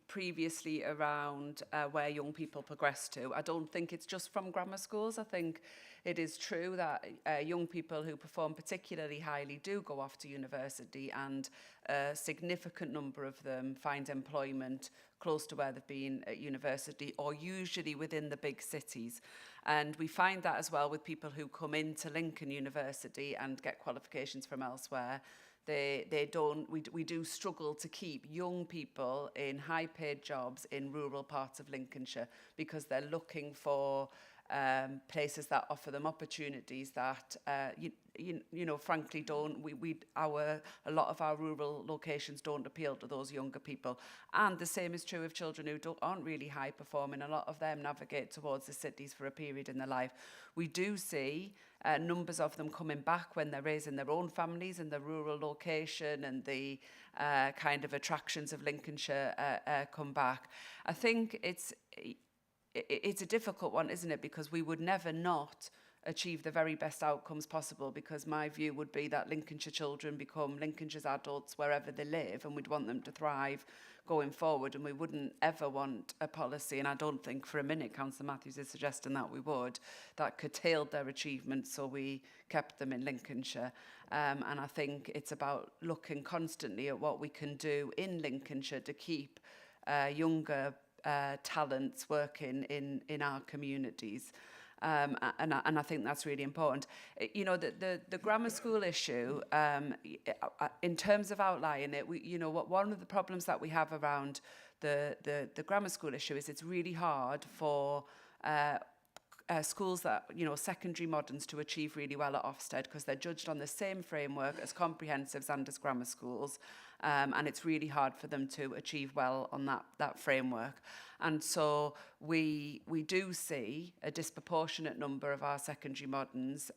previously around where young people progress to, I don't think it's just from grammar schools. I think it is true that young people who perform particularly highly do go off to university, and a significant number of them find employment close to where they've been at university, or usually within the big cities. And we find that as well with people who come into Lincoln University and get qualifications from elsewhere. We do struggle to keep young people in high-paid jobs in rural parts of Lincolnshire because they're looking for places that offer them opportunities that you know, frankly don't. A lot of our rural locations don't appeal to those younger people, and the same is true of children who aren't really high performing. A lot of them navigate towards the cities for a period in their life. We do see numbers of them coming back when they're raising their own families in the rural location, and the kind of attractions of Lincolnshire come back. I think it's a difficult one, isn't it? Because we would never not achieve the very best outcomes possible, because my view would be that Lincolnshire children become Lincolnshire's adults wherever they live, and we'd want them to thrive going forward, and we wouldn't ever want a policy, and I don't think for a minute Councillor Matthews is suggesting that we would, that curtailed their achievements so we kept them in Lincolnshire. And I think it's about looking constantly at what we can do in Lincolnshire to keep younger talents working in our communities. And I think that's really important. You know, the grammar school issue, in terms of outlining it, one of the problems that we have around the grammar school issue is it's really hard for schools that, secondary moderns to achieve really well at Ofsted because they're judged on the same framework as comprehensives and as grammar schools. And it's really hard for them to achieve well on that framework. And so we do see a disproportionate number of our secondary moderns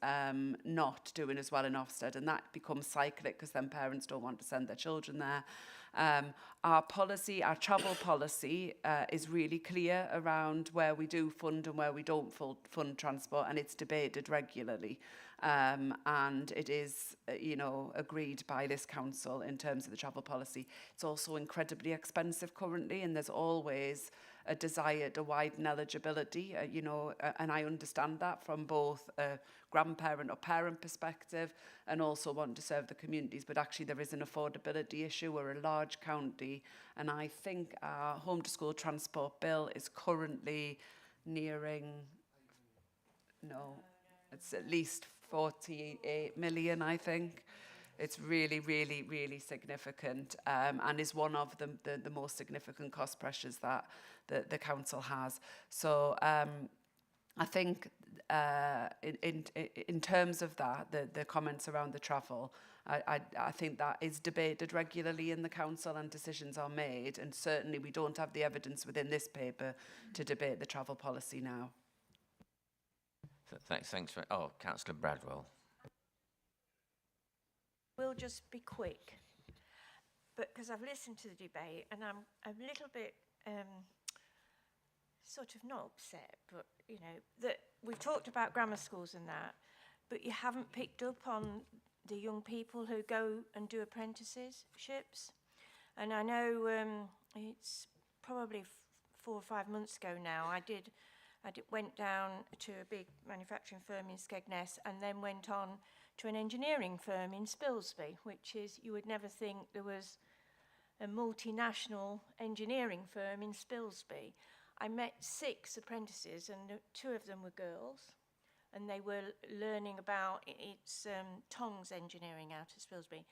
not doing as well in Ofsted, and that becomes cyclic because then parents don't want to send their children there. Our travel policy is really clear around where we do fund and where we don't fund transport, and it's debated regularly. And it is, agreed by this council in terms of the travel policy. It's also incredibly expensive currently, and there's always a desire to widen eligibility, and I understand that from both a grandparent or parent perspective and also wanting to serve the communities. But actually there is an affordability issue. We're a large county, and I think our home to school transport bill is currently nearing, it's at least 48 million, I think. It's really, really, really significant, and is one of the most significant cost pressures that the council has. So I think in terms of that, the comments around the travel, I think that is debated regularly in the council and decisions are made, and certainly we don't have the evidence within this paper to debate the travel policy now. Thanks for... Oh, Councillor Bradwell. We'll just be quick, but because I've listened to the debate and I'm a little bit sort of not upset, but that we've talked about grammar schools and that, but you haven't picked up on the young people who go and do apprenticeships. And I know it's probably 4 or 5 months ago now, I went down to a big manufacturing firm in Skegness and then went on to an engineering firm in Spilsby, which is, you would never think there was a multinational engineering firm in Spilsby. I met 6 apprentices and 2 of them were girls, and they were learning about its tongs engineering out of Spilsby.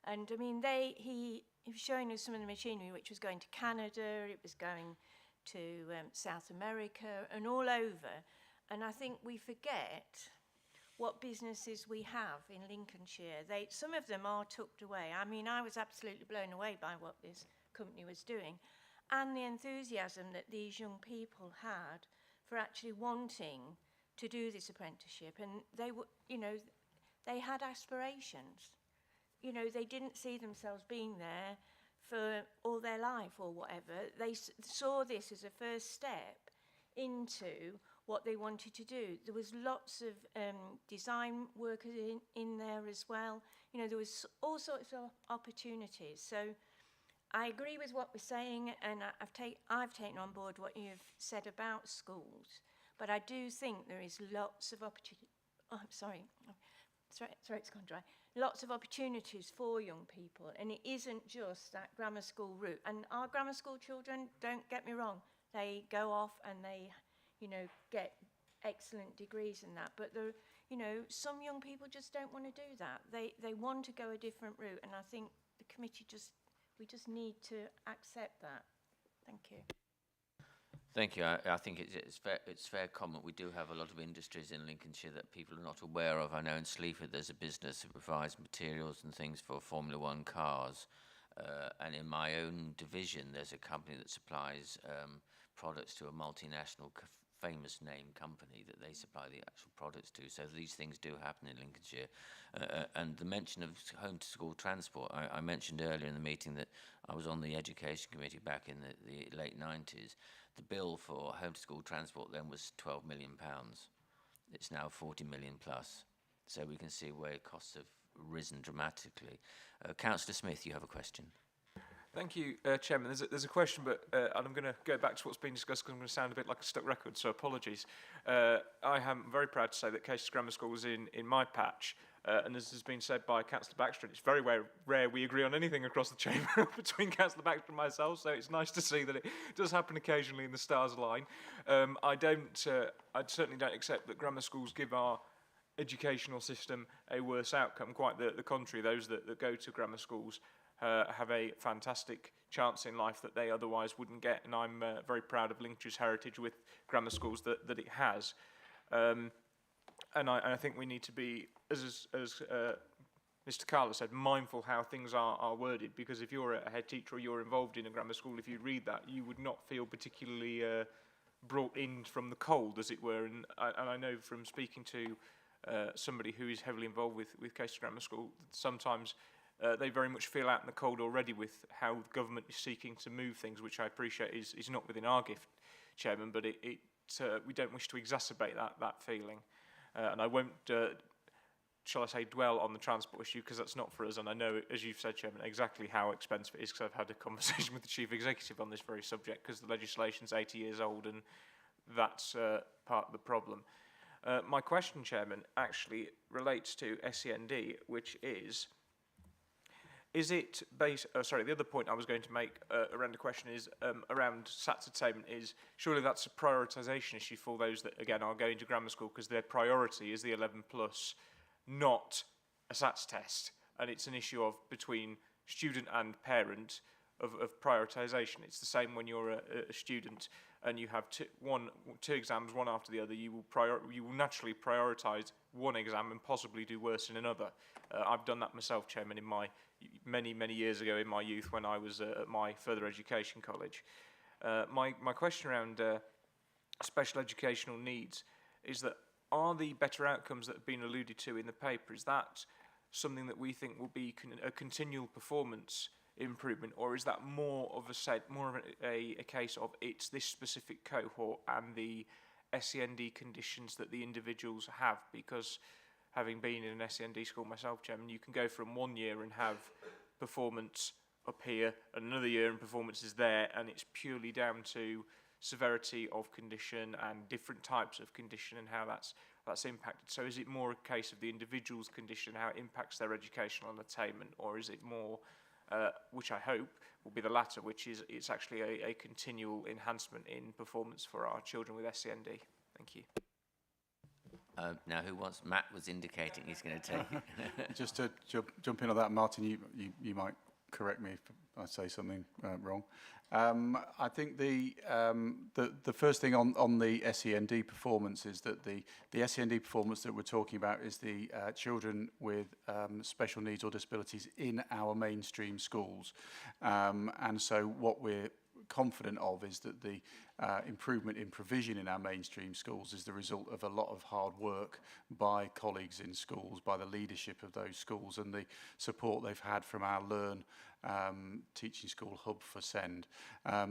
And I mean, he was showing us some of the machinery which was going to Canada, it was going to South America and all over. And I think we forget what businesses we have in Lincolnshire. Some of them are tucked away. I mean, I was absolutely blown away by what this company was doing and the enthusiasm that these young people had for actually wanting to do this apprenticeship. And they were, they had aspirations. They didn't see themselves being there for all their life or whatever. They saw this as a first step into what they wanted to do. There was lots of design workers in there as well. There was all sorts of opportunities. So I agree with what we're saying, and I've taken on board what you've said about schools, but I do think there is lots of opportunity. Oh, sorry, it's gone dry. Lots of opportunities for young people, and it isn't just that grammar school route. And our grammar school children, don't get me wrong, they go off and they get excellent degrees in that. But some young people just don't want to do that. They want to go a different route, and I think the committee we just need to accept that. Thank you. Thank you. I think it's fair comment. We do have a lot of industries in Lincolnshire that people are not aware of. I know in Sleaford there's a business that provides materials and things for Formula One cars. And in my own division, there's a company that supplies products to a multinational famous name company that they supply the actual products to. So these things do happen in Lincolnshire. And the mention of home to school transport, I mentioned earlier in the meeting that I was on the education committee back in the late 90s. The bill for home to school transport then was £12 million. It's now 40 million plus. So we can see where costs have risen dramatically. Councillor Smith, you have a question. Thank you, Chairman. There's a question, but I'm going to go back to what's been discussed because I'm going to sound a bit like a stuck record, so apologies. I am very proud to say that Cases Grammar School was in my patch, And as has been said by Councillor Baxter, it's very rare we agree on anything across the chamber between Councillor Baxter and myself, so it's nice to see that it does happen occasionally and the stars align. I certainly don't accept that grammar schools give our educational system a worse outcome. Quite the contrary, those that go to grammar schools have a fantastic chance in life that they otherwise wouldn't get, and I'm very proud of Lincolnshire's heritage with grammar schools that it has. And I think we need to be, as Mr. Carler said, mindful how things are worded, because if you're a head teacher or you're involved in a grammar school, if you read that, you would not feel particularly brought in from the cold, as it were. And I know from speaking to somebody who is heavily involved with Case Grammar School, that sometimes they very much feel out in the cold already with how the government is seeking to move things, which I appreciate is not within our gift, Chairman, but we don't wish to exacerbate that feeling. And I won't, shall I say, dwell on the transport issue, because that's not for us. And I know, as you've said, Chairman, exactly how expensive it is, because I've had a conversation with the Chief Executive on this very subject, because the legislation's 80 years old, and that's part of the problem. My question, Chairman, actually relates to SEND, which is it based... the other point I was going to make around the question is around SATS attainment is, surely that's a prioritisation issue for those that, again, are going to grammar school, because their priority is the 11+, not a SATS test. And it's an issue of between student and parent of prioritisation. It's the same when you're a student and you have two exams, one after the other. You will naturally prioritise one exam and possibly do worse in another. I've done that myself, Chairman, in my many years ago in my youth when I was at my further education college. My question around special educational needs is that, are the better outcomes that have been alluded to in the paper, is that something that we think will be a continual performance improvement, or is that more of a case of it's this specific cohort and the SEND conditions that the individuals have? Because having been in an SEND school myself, Chairman, you can go from 1 year and have performance up here and another year and performance is there, and it's purely down to severity of condition and different types of condition and how that's impacted. So is it more a case of the individual's condition, how it impacts their educational attainment, or is it more, which I hope will be the latter, which is it's actually a continual enhancement in performance for our children with SEND? Thank you. Now, who wants? Matt was indicating he's going to take it. Just to jump in on that, Martin, you might correct me if I say something wrong. I think the first thing on the SEND performance is that the SEND performance that we're talking about is the children with special needs or disabilities in our mainstream schools. And so what we're confident of is that the improvement in provision in our mainstream schools is the result of a lot of hard work by colleagues in schools, by the leadership of those schools, and the support they've had from our Learn teaching school hub for SEND.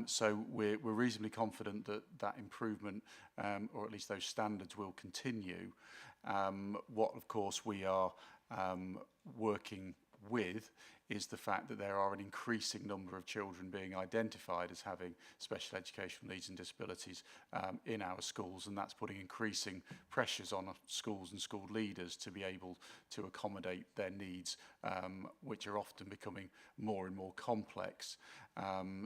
So we're reasonably confident that improvement, or at least those standards, will continue. What, of course, we are working with is the fact that there are an increasing number of children being identified as having special educational needs and disabilities in our schools, and that's putting increasing pressures on schools and school leaders to be able to accommodate their needs, which are often becoming more and more complex.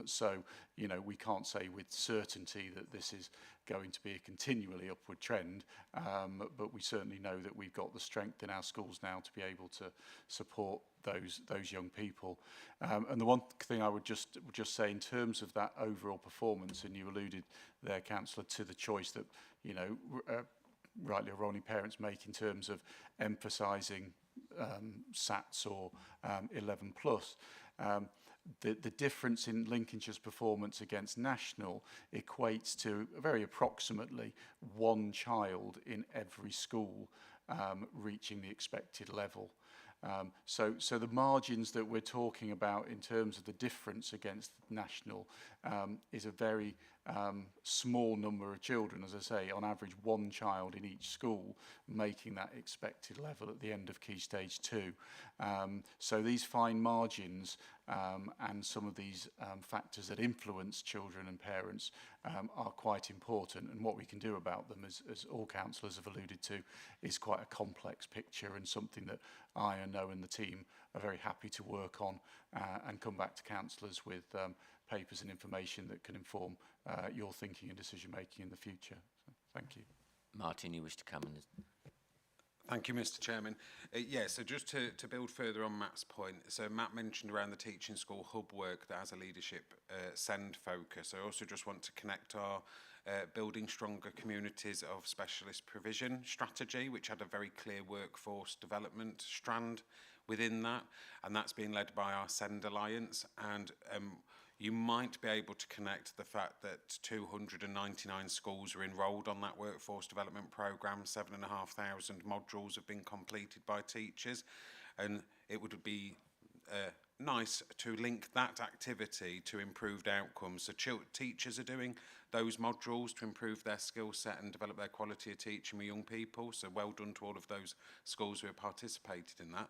So, you know, we can't say with certainty that this is going to be a continually upward trend, but we certainly know that we've got the strength in our schools now to be able to support those young people. And the one thing I would just say in terms of that overall performance, and you alluded there, Councillor, to the choice that, you know, rightly or wrongly parents make in terms of emphasising SATs or 11+. The difference in Lincolnshire's performance against national equates to very approximately one child in every school reaching the expected level. So the margins that we're talking about in terms of the difference against national is a very small number of children, as I say, on average one child in each school, making that expected level at the end of Key Stage 2. So these fine margins and some of these factors that influence children and parents are quite important, and what we can do about them, as all councillors have alluded to, is quite a complex picture and something that I and Noah and the team are very happy to work on and come back to councillors with papers and information that can inform your thinking and decision making in the future. So, thank you. Martin, you wish to come in? Thank you, Mr. Chairman. So just to build further on Matt's point, so Matt mentioned around the Teaching School Hub work that has a leadership SEND focus. I also just want to connect our Building Stronger Communities of Specialist Provision strategy, which had a very clear workforce development strand within that, and that's being led by our SEND Alliance. And you might be able to connect the fact that 299 schools are enrolled on that workforce development programme, 7,500 modules have been completed by teachers, and it would be nice to link that activity to improved outcomes. So teachers are doing those modules to improve their skill set and develop their quality of teaching with young people, so well done to all of those schools who have participated in that.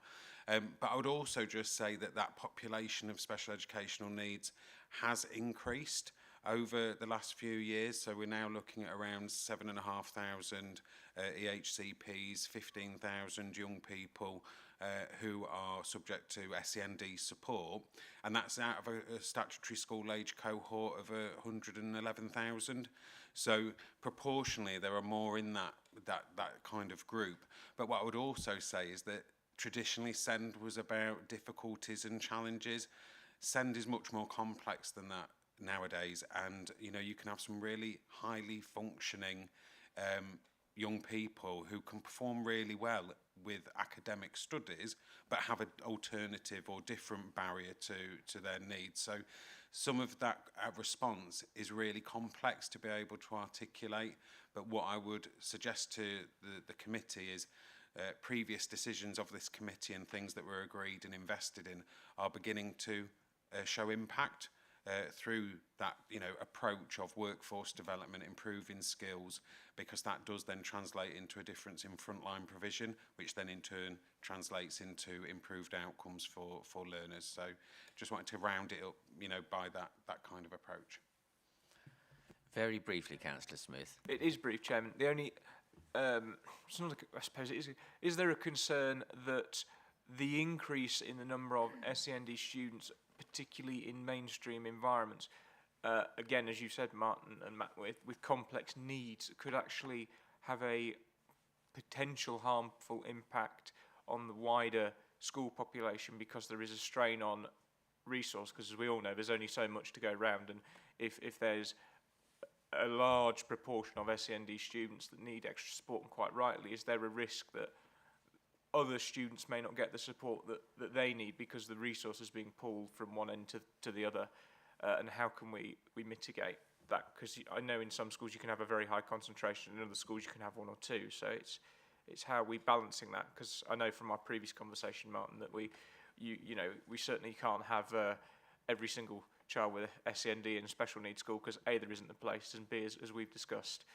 But I would also just say that that population of special educational needs has increased over the last few years. So we're now looking at around 7,500 EHCPs, 15,000 young people who are subject to SEND support, and that's out of a statutory school age cohort of 111,000. So proportionally, there are more in that kind of group. But what I would also say is that traditionally SEND was about difficulties and challenges. SEND is much more complex than that nowadays, and you know, you can have some really highly functioning young people who can perform really well with academic studies but have an alternative or different barrier to their needs. So some of that response is really complex to be able to articulate, but what I would suggest to the committee is previous decisions of this committee and things that were agreed and invested in are beginning to show impact through that, you know, approach of workforce development, improving skills, because that does then translate into a difference in frontline provision, which then in turn translates into improved outcomes for learners. So just wanted to round it up, you know, by that kind of approach. Very briefly, Councillor Smith. It is brief, Chairman. The only, I suppose, is there a concern that the increase in the number of SEND students, particularly in mainstream environments, again, as you said, Martin and Matt, with complex needs, could actually have a potential harmful impact on the wider school population, because there is a strain on resource, because as we all know, there's only so much to go around, and if there's a large proportion of SEND students that need extra support, and quite rightly, is there a risk that other students may not get the support that they need because the resource is being pulled from one end to the other? And how can we mitigate that? Because I know in some schools you can have a very high concentration, in other schools you can have one or two. So it's how we balancing that, because I know from our previous conversation, Martin, that we certainly can't have every single child with SEND in a special needs school, because A, there isn't the place, and B, as we've discussed,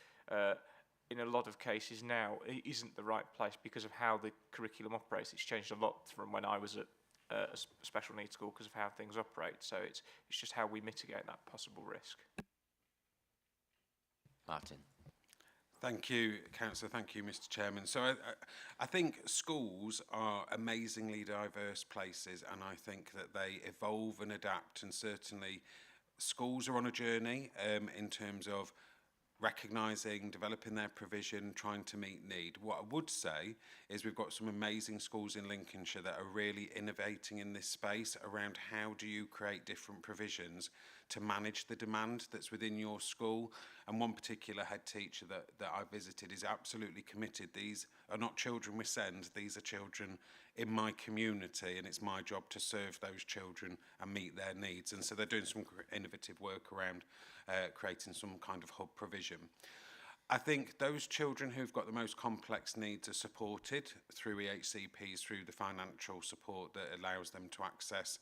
in a lot of cases now, it isn't the right place because of how the curriculum operates. It's changed a lot from when I was at a special needs school because of how things operate. So it's just how we mitigate that possible risk. Martin. Thank you, Councillor. Thank you, Mr. Chairman. So I think schools are amazingly diverse places, and I think that they evolve and adapt, and certainly schools are on a journey in terms of recognising, developing their provision, trying to meet need. What I would say is we've got some amazing schools in Lincolnshire that are really innovating in this space around how do you create different provisions to manage the demand that's within your school. And one particular head teacher that I visited is absolutely committed. These are not children with SEND, these are children in my community, and it's my job to serve those children and meet their needs. And so they're doing some innovative work around creating some kind of hub provision. I think those children who've got the most complex needs are supported through EHCPs, through the financial support that allows them to access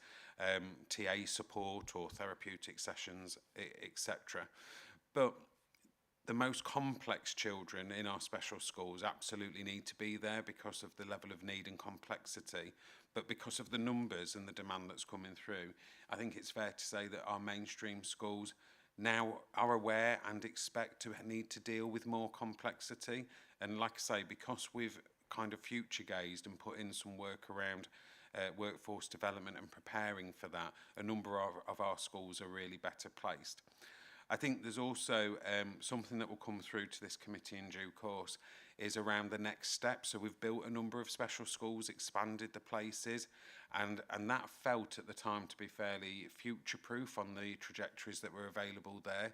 TA support or therapeutic sessions, etc. But the most complex children in our special schools absolutely need to be there because of the level of need and complexity. But because of the numbers and the demand that's coming through, I think it's fair to say that our mainstream schools now are aware and expect to need to deal with more complexity. And like I say, because we've kind of future gazed and put in some work around workforce development and preparing for that, a number of our schools are really better placed. I think there's also something that will come through to this committee in due course is around the next step. So we've built a number of special schools, expanded the places, and that felt at the time to be fairly future-proof on the trajectories that were available there.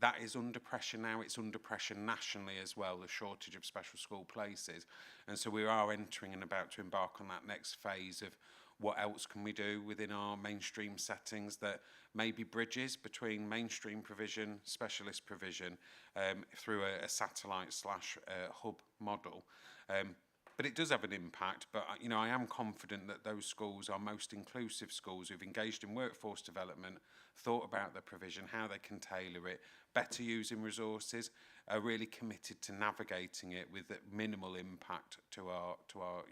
That is under pressure now. It's under pressure nationally as well, the shortage of special school places. And so we are entering and about to embark on that next phase of what else can we do within our mainstream settings that may be bridges between mainstream provision, specialist provision, through a satellite / hub model. But it does have an impact, but you know, I am confident that those schools are most inclusive schools who've engaged in workforce development, thought about the provision, how they can tailor it, better using resources, are really committed to navigating it with minimal impact to our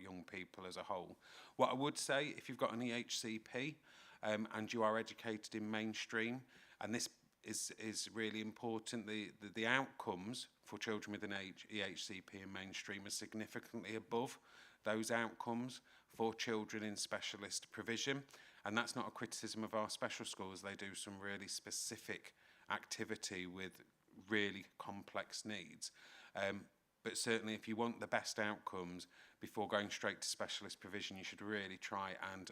young people as a whole. What I would say, if you've got an EHCP and you are educated in mainstream, and this is really important, the outcomes for children with an EHCP in mainstream are significantly above those outcomes for children in specialist provision. And that's not a criticism of our special schools. They do some really specific activity with really complex needs. But certainly if you want the best outcomes before going straight to specialist provision, you should really try and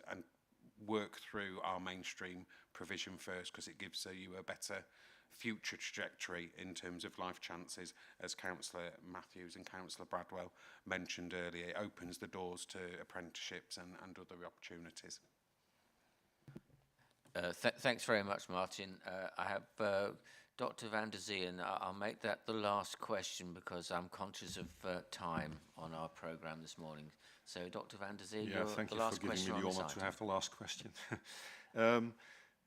work through our mainstream provision first, because it gives you a better future trajectory in terms of life chances. As Councillor Matthews and Councillor Bradwell mentioned earlier, it opens the doors to apprenticeships and other opportunities. Thanks very much, Martin. I have Dr. van der Zee, and I'll make that the last question because I'm conscious of time on our programme this morning. So, Dr. van der Zee, thank the you last for giving question me the honour to have the last question.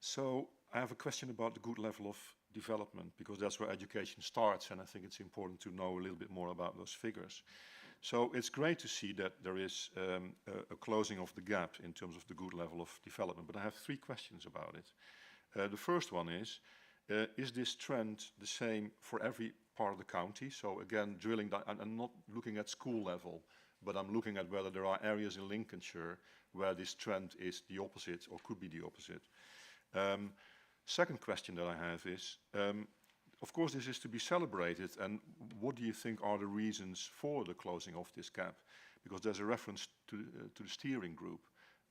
So, I have a question about the good level of development, because that's where education starts, and I think it's important to know a little bit more about those figures. So it's great to see that there is a closing of the gap in terms of the good level of development, but I have 3 questions about it. The first one is this trend the same for every part of the county? So again, drilling down, I'm not looking at school level, but I'm looking at whether there are areas in Lincolnshire where this trend is the opposite or could be the opposite. Second question that I have is, of course, this is to be celebrated, and what do you think are the reasons for the closing of this gap? Because there's a reference to the steering group,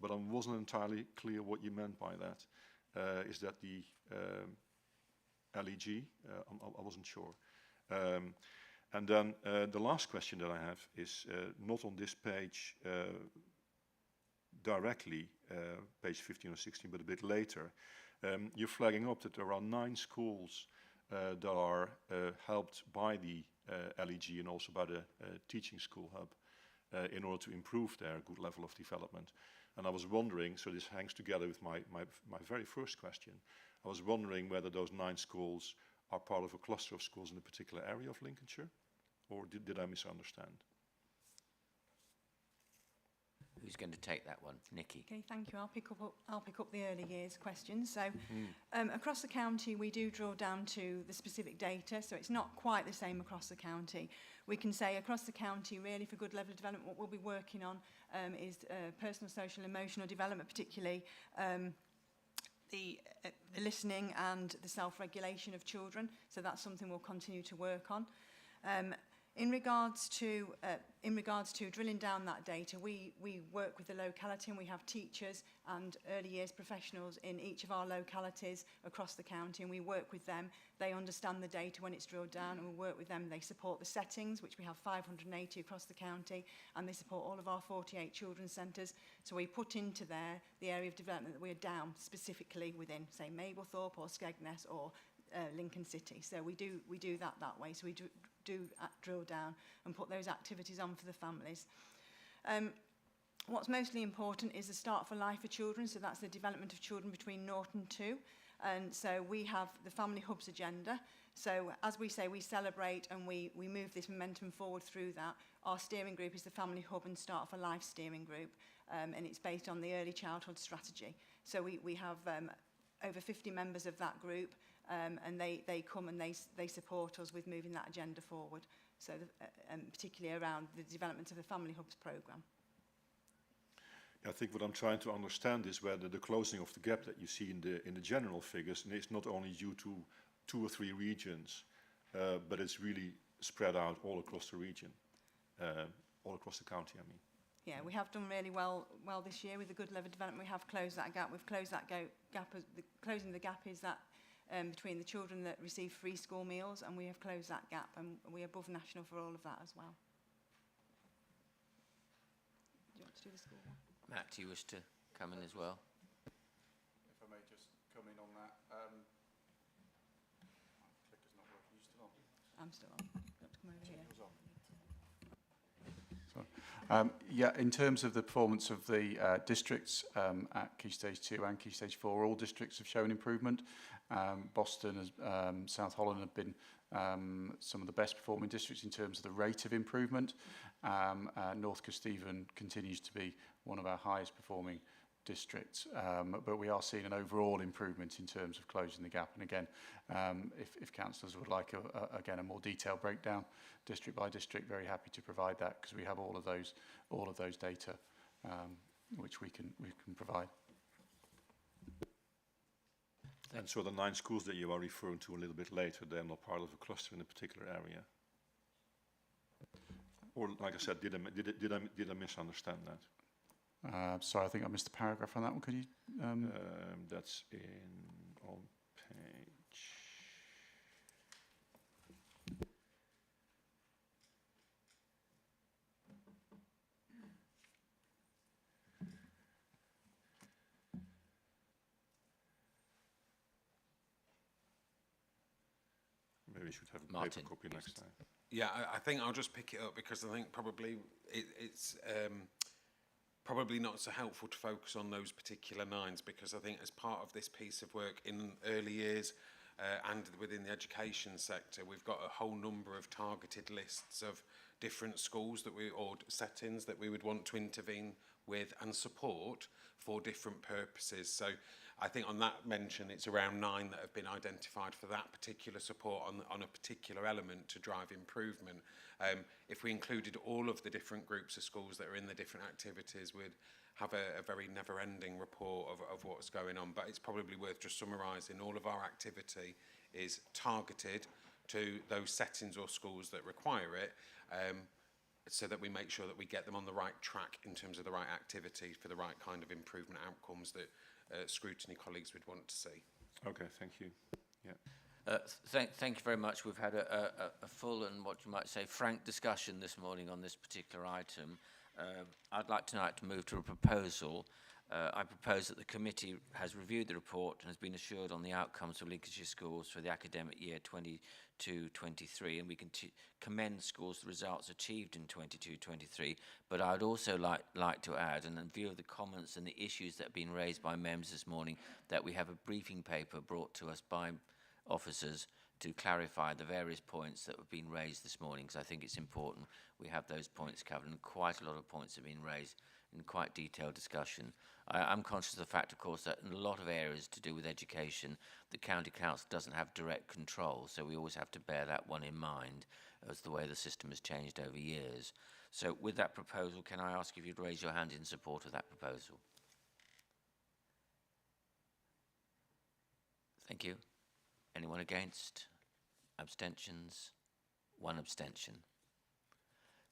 but I wasn't entirely clear what you meant by that. Is that the LEG? I wasn't sure. And then the last question that I have is not on this page directly, page 15 or 16, but a bit later. You're flagging up that there are 9 schools that are helped by the LEG and also by the teaching school hub in order to improve their good level of development. And I was wondering, so this hangs together with my very first question, I was wondering whether those 9 schools are part of a cluster of schools in a particular area of Lincolnshire, or did I misunderstand? Who's going to take that one? Nikki. Okay, thank you. I'll pick up the early years questions. So across the county, we do draw down to the specific data, so it's not quite the same across the county. We can say across the county, really, for good level of development, what we'll be working on is personal, social, emotional development, particularly the listening and the self-regulation of children. So that's something we'll continue to work on. In regards to drilling down that data, we work with the locality, and we have teachers and early years professionals in each of our localities across the county, and we work with them. They understand the data when it's drilled down, and we work with them. They support the settings, which we have 580 across the county, and they support all of our 48 children's centres. So we put into there the area of development that we're down specifically within, say, Mablethorpe or Skegness or Lincoln City. So we do that way. So we do drill down and put those activities on for the families. What's mostly important is the start for life for children, so that's the development of children between 0 and 2. And so we have the Family Hubs agenda. So as we say, we celebrate and we move this momentum forward through that. Our steering group is the Family Hub and Start for Life steering group, and it's based on the early childhood strategy. So we have over 50 members of that group, and they come and they support us with moving that agenda forward. So particularly around the development of the Family Hubs programme. I think what I'm trying to understand is whether the closing of the gap that you see in the general figures, and it's not only due to 2 or 3 regions, but it's really spread out all across the region, all across the county, I mean. Yeah, we have done really well this year with the good level of development. We have closed that gap. We've closed that gap. Closing the gap is that between the children that receive free school meals, and we have closed that gap, and we're above national for all of that as well. Do you want to do the school one? Matt, do you wish to come in as well? If I may just come in on that. Clicker's not working. You still on? I'm still on. You want to come over here? Yeah, in terms of the performance of the districts at Key Stage 2 and Key Stage 4, all districts have shown improvement. Boston, South Holland have been some of the best performing districts in terms of the rate of improvement. North Kesteven continues to be one of our highest performing districts, but we are seeing an overall improvement in terms of closing the gap. And again, if councillors would like again a more detailed breakdown district by district, very happy to provide that, because we have all of those data which we can provide. And so the 9 schools that you are referring to a little bit later, they're not part of a cluster in a particular area? Or, like I said, did I misunderstand that? Sorry, I think I missed a paragraph on that one. Could you? That's on page... Maybe we should have a Martin, paper copy next time. Yeah, I think I'll just pick it up, because I think probably it's probably not so helpful to focus on those particular 9s, because I think as part of this piece of work in early years and within the education sector, we've got a whole number of targeted lists of different schools or settings that we would want to intervene with and support for different purposes. So I think on that mention, it's around 9 that have been identified for that particular support on a particular element to drive improvement. If we included all of the different groups of schools that are in the different activities, we'd have a very never-ending report of what's going on. But it's probably worth just summarising all of our activity is targeted to those settings or schools that require it, so that we make sure that we get them on the right track in terms of the right activity for the right kind of improvement outcomes that scrutiny colleagues would want to see. Okay, thank you. Yeah. Thank you very much. We've had a full and what you might say frank discussion this morning on this particular item. I'd like tonight to move to a proposal. I propose that the committee has reviewed the report and has been assured on the outcomes of Lincolnshire schools for the academic year 22-23, and we can commend schools the results achieved in 22-23. But I'd also like to add, and in view of the comments and the issues that have been raised by members this morning, that we have a briefing paper brought to us by officers to clarify the various points that have been raised this morning, because I think it's important we have those points covered, and quite a lot of points have been raised in quite detailed discussion. I'm conscious of the fact, of course, that in a lot of areas to do with education, the County Council doesn't have direct control, so we always have to bear that one in mind as the way the system has changed over years. So with that proposal, can I ask if you'd raise your hand in support of that proposal? Thank you. Anyone against? Abstentions? 1 abstention.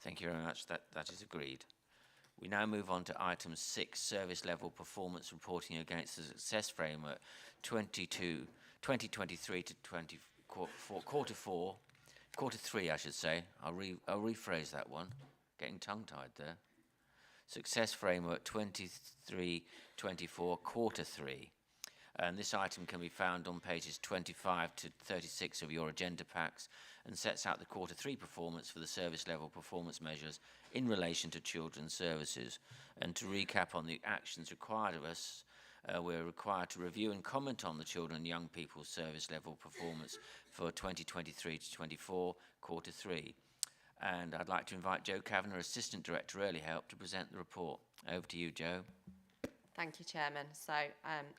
Thank you very much. That is agreed. We now move on to item 6, service level performance reporting against the success framework 2023 to quarter 3, I should say. I'll rephrase that one. Getting tongue-tied there. Success framework 23-24, quarter 3. And this item can be found on pages 25 to 36 of your agenda packs and sets out the quarter 3 performance for the service level performance measures in relation to children's services. And to recap on the actions required of us we're required to review and comment on the children and young people's service level performance for 2023 to 24, quarter 3. And I'd like to invite Jo Kavanagh, Assistant Director Early Help, to present the report. Over to you, Jo. Thank you, Chairman. So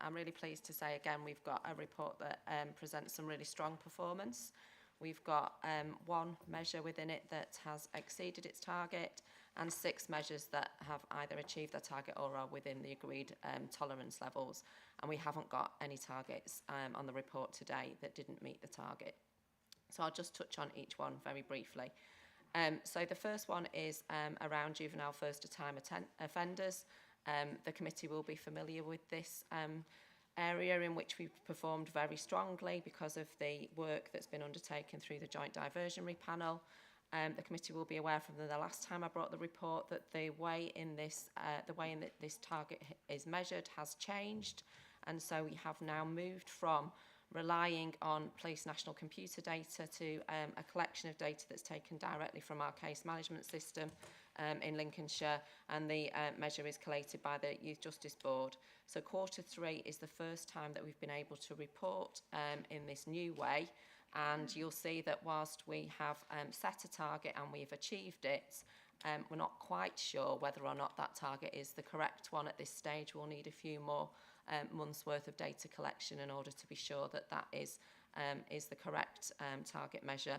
I'm really pleased to say again we've got a report that presents some really strong performance. We've got one measure within it that has exceeded its target and 6 measures that have either achieved their target or are within the agreed tolerance levels. And we haven't got any targets on the report today that didn't meet the target. So I'll just touch on each one very briefly. So the first one is around juvenile first-time offenders. The committee will be familiar with this area in which we've performed very strongly because of the work that's been undertaken through the Joint Diversionary Panel. The committee will be aware from the last time I brought the report that the way in this target is measured has changed, and so we have now moved from relying on police national computer data to a collection of data that's taken directly from our case management system in Lincolnshire, and the measure is collated by the Youth Justice Board. So quarter 3 is the first time that we've been able to report in this new way, and you'll see that whilst we have set a target and we've achieved it, we're not quite sure whether or not that target is the correct one at this stage. We'll need a few more months worth of data collection in order to be sure that that is the correct target measure.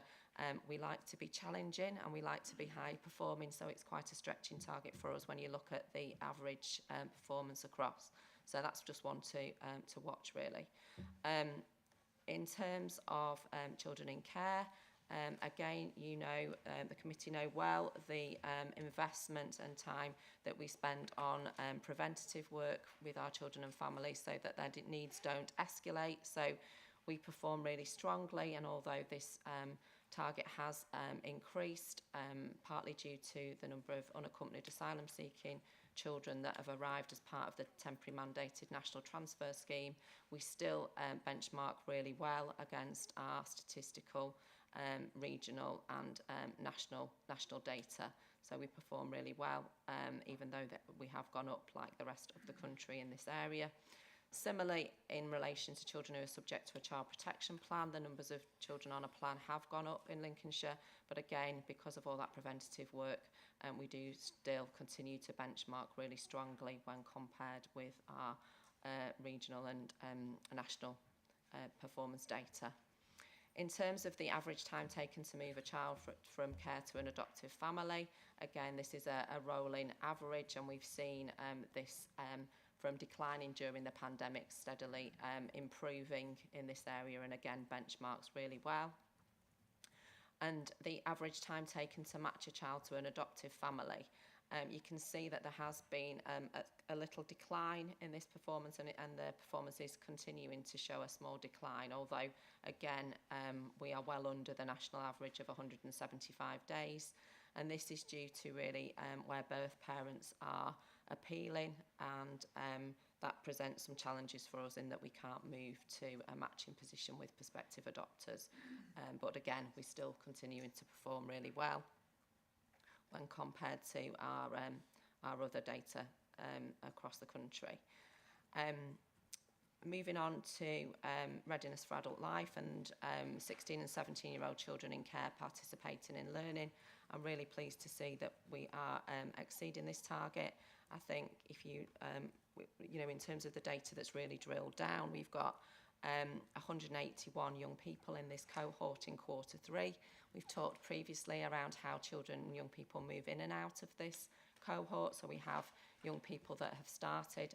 We like to be challenging and we like to be high performing, so it's quite a stretching target for us when you look at the average performance across. So that's just one to watch really. In terms of children in care, again, you know, the committee know well the investment and time that we spend on preventative work with our children and families so that their needs don't escalate. So we perform really strongly, and although this target has increased, partly due to the number of unaccompanied asylum seeking children that have arrived as part of the temporary mandated national transfer scheme, we still benchmark really well against our statistical, regional and national data. So we perform really well, even though that we have gone up like the rest of the country in this area. Similarly, in relation to children who are subject to a child protection plan, the numbers of children on a plan have gone up in Lincolnshire, but again, because of all that preventative work, we do still continue to benchmark really strongly when compared with our regional and national performance data. In terms of the average time taken to move a child from care to an adoptive family, again, this is a rolling average, and we've seen this from declining during the pandemic steadily improving in this area, and again benchmarks really well. And the average time taken to match a child to an adoptive family, you can see that there has been a little decline in this performance, and the performance is continuing to show a small decline, although again we are well under the national average of 175 days, and this is due to really where birth parents are appealing, and that presents some challenges for us in that we can't move to a matching position with prospective adopters, but again we're still continuing to perform really well when compared to our other data across the country. Moving on to readiness for adult life and 16 and 17-year-old children in care participating in learning, I'm really pleased to see that we are exceeding this target. I think if you know, in terms of the data that's really drilled down, we've got 181 young people in this cohort in quarter 3. We've talked previously around how children and young people move in and out of this cohort, so we have young people that have started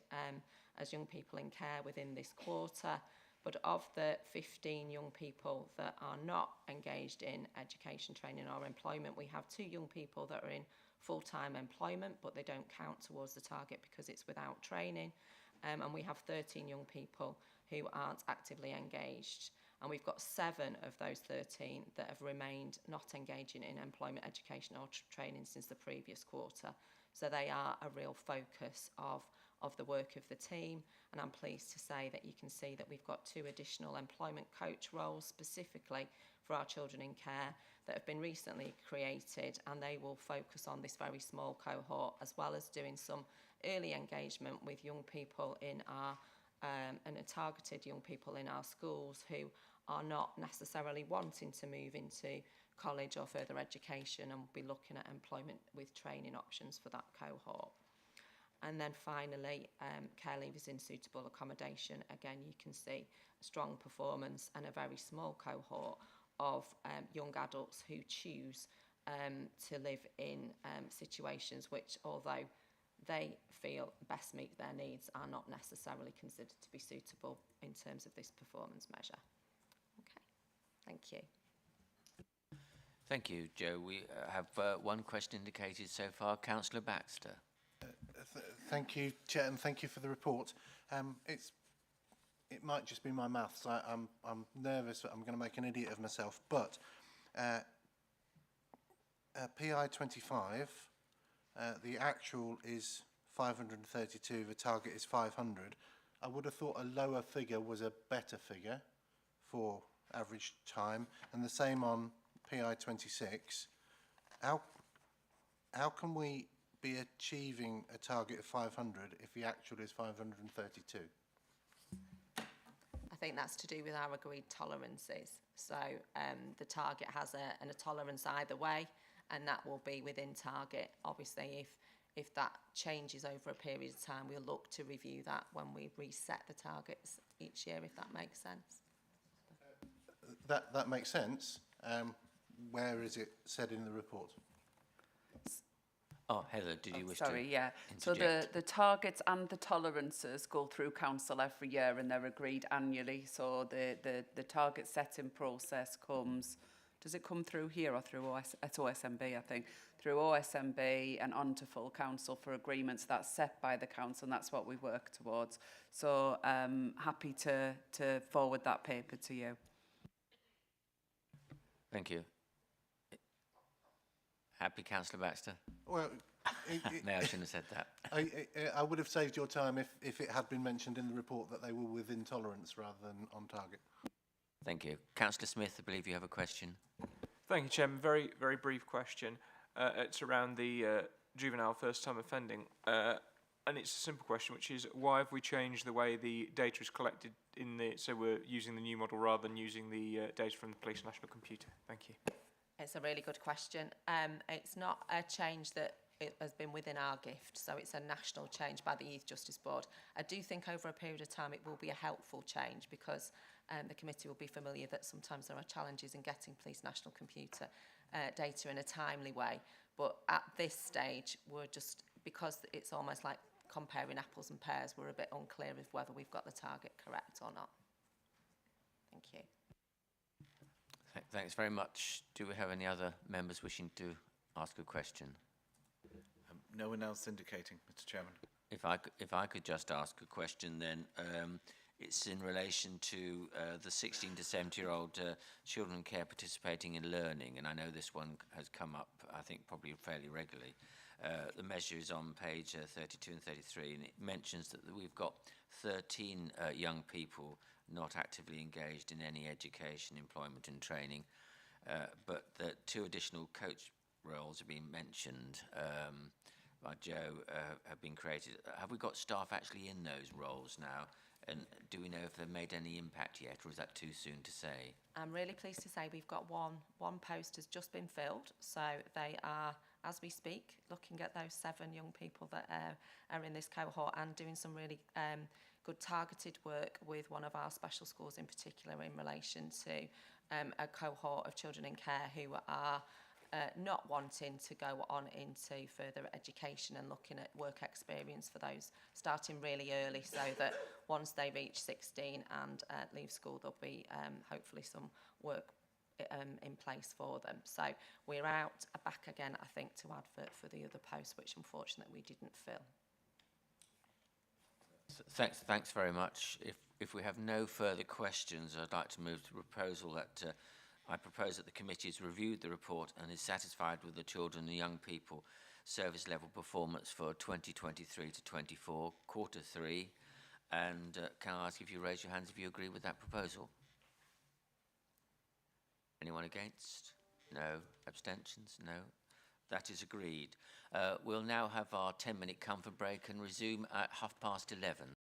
as young people in care within this quarter, but of the 15 young people that are not engaged in education, training or employment, we have 2 young people that are in full-time employment, but they don't count towards the target because it's without training, and we have 13 young people who aren't actively engaged, and we've got 7 of those 13 that have remained not engaging in employment, education or training since the previous quarter. So they are a real focus of the work of the team, and I'm pleased to say that you can see that we've got 2 additional employment coach roles specifically for our children in care that have been recently created, and they will focus on this very small cohort, as well as doing some early engagement with young people in our and are targeted young people in our schools who are not necessarily wanting to move into college or further education, and we'll be looking at employment with training options for that cohort. And then finally, care leavers in suitable accommodation. Again, you can see a strong performance and a very small cohort of young adults who choose to live in situations which, although they feel best meet their needs, are not necessarily considered to be suitable in terms of this performance measure. Okay, thank you. Thank you, Joe. We have one question indicated so far. Councillor Baxter. Thank you, Chair, and thank you for the report. It might just be my maths. I'm nervous that I'm going to make an idiot of myself, but PI 25, the actual is 532, the target is 500. I would have thought a lower figure was a better figure for average time, and the same on PI 26. How can we be achieving a target of 500 if the actual is 532? I think that's to do with our agreed tolerances. So the target has a tolerance either way, and that will be within target. Obviously, if that changes over a period of time, we'll look to review that when we reset the targets each year, if that makes sense. That makes sense. Where is it said in the report? Oh, Heather, did you wish to yeah. interject? So the targets and the tolerances go through council every year, and they're agreed annually. So the target setting process comes, does it come through here or through at OSMB, I think, through OSMB and onto full council for agreements that's set by the council, and that's what we work towards. So happy to forward that paper to you. Thank you. Happy, Councillor Baxter? Well, No, I shouldn't have said that. I would have saved your time if it had been mentioned in the report that they were within tolerance rather than on target. Thank you. Councillor Smith, I believe you have a question. Thank you, Chairman. Very, very brief question. It's around the juvenile first-time offending. And it's a simple question, which is, why have we changed the way the data is collected so we're using the new model rather than using the data from the Police National Computer? Thank you. It's a really good question. It's not a change that it has been within our gift, so it's a national change by the Youth Justice Board. I do think over a period of time it will be a helpful change, because the committee will be familiar that sometimes there are challenges in getting Police National Computer data in a timely way. But at this stage, we're just, because it's almost like comparing apples and pears, we're a bit unclear of whether we've got the target correct or not. Thank you. Thanks very much. Do we have any other members wishing to ask a question? No one else indicating, Mr. Chairman. If I could just ask a question, then it's in relation to the 16 to 70-year-old children in care participating in learning, and I know this one has come up, I think, probably fairly regularly. The measure is on page 32 and 33, and it mentions that we've got 13 young people not actively engaged in any education, employment and training, but that 2 additional coach roles have been mentioned by Joe, have been created. Have we got staff actually in those roles now? And do we know if they've made any impact yet, or is that too soon to say? I'm really pleased to say we've got one post has just been filled, so they are, as we speak, looking at those 7 young people that are in this cohort and doing some really good targeted work with one of our special schools in particular in relation to a cohort of children in care who are not wanting to go on into further education, and looking at work experience for those starting really early, so that once they reach 16 and leave school, there'll be hopefully some work in place for them. So we're back again, I think, to advert for the other posts, which unfortunately we didn't fill. Thanks very much. If we have no further questions, I'd like to move to the proposal that I propose that the committee has reviewed the report and is satisfied with the children and young people service level performance for 2023 to 24, quarter 3. And can I ask if you raise your hands if you agree with that proposal? Anyone against? No. Abstentions? No. That is agreed. We'll now have our 10-minute comfort break and resume at 11:30.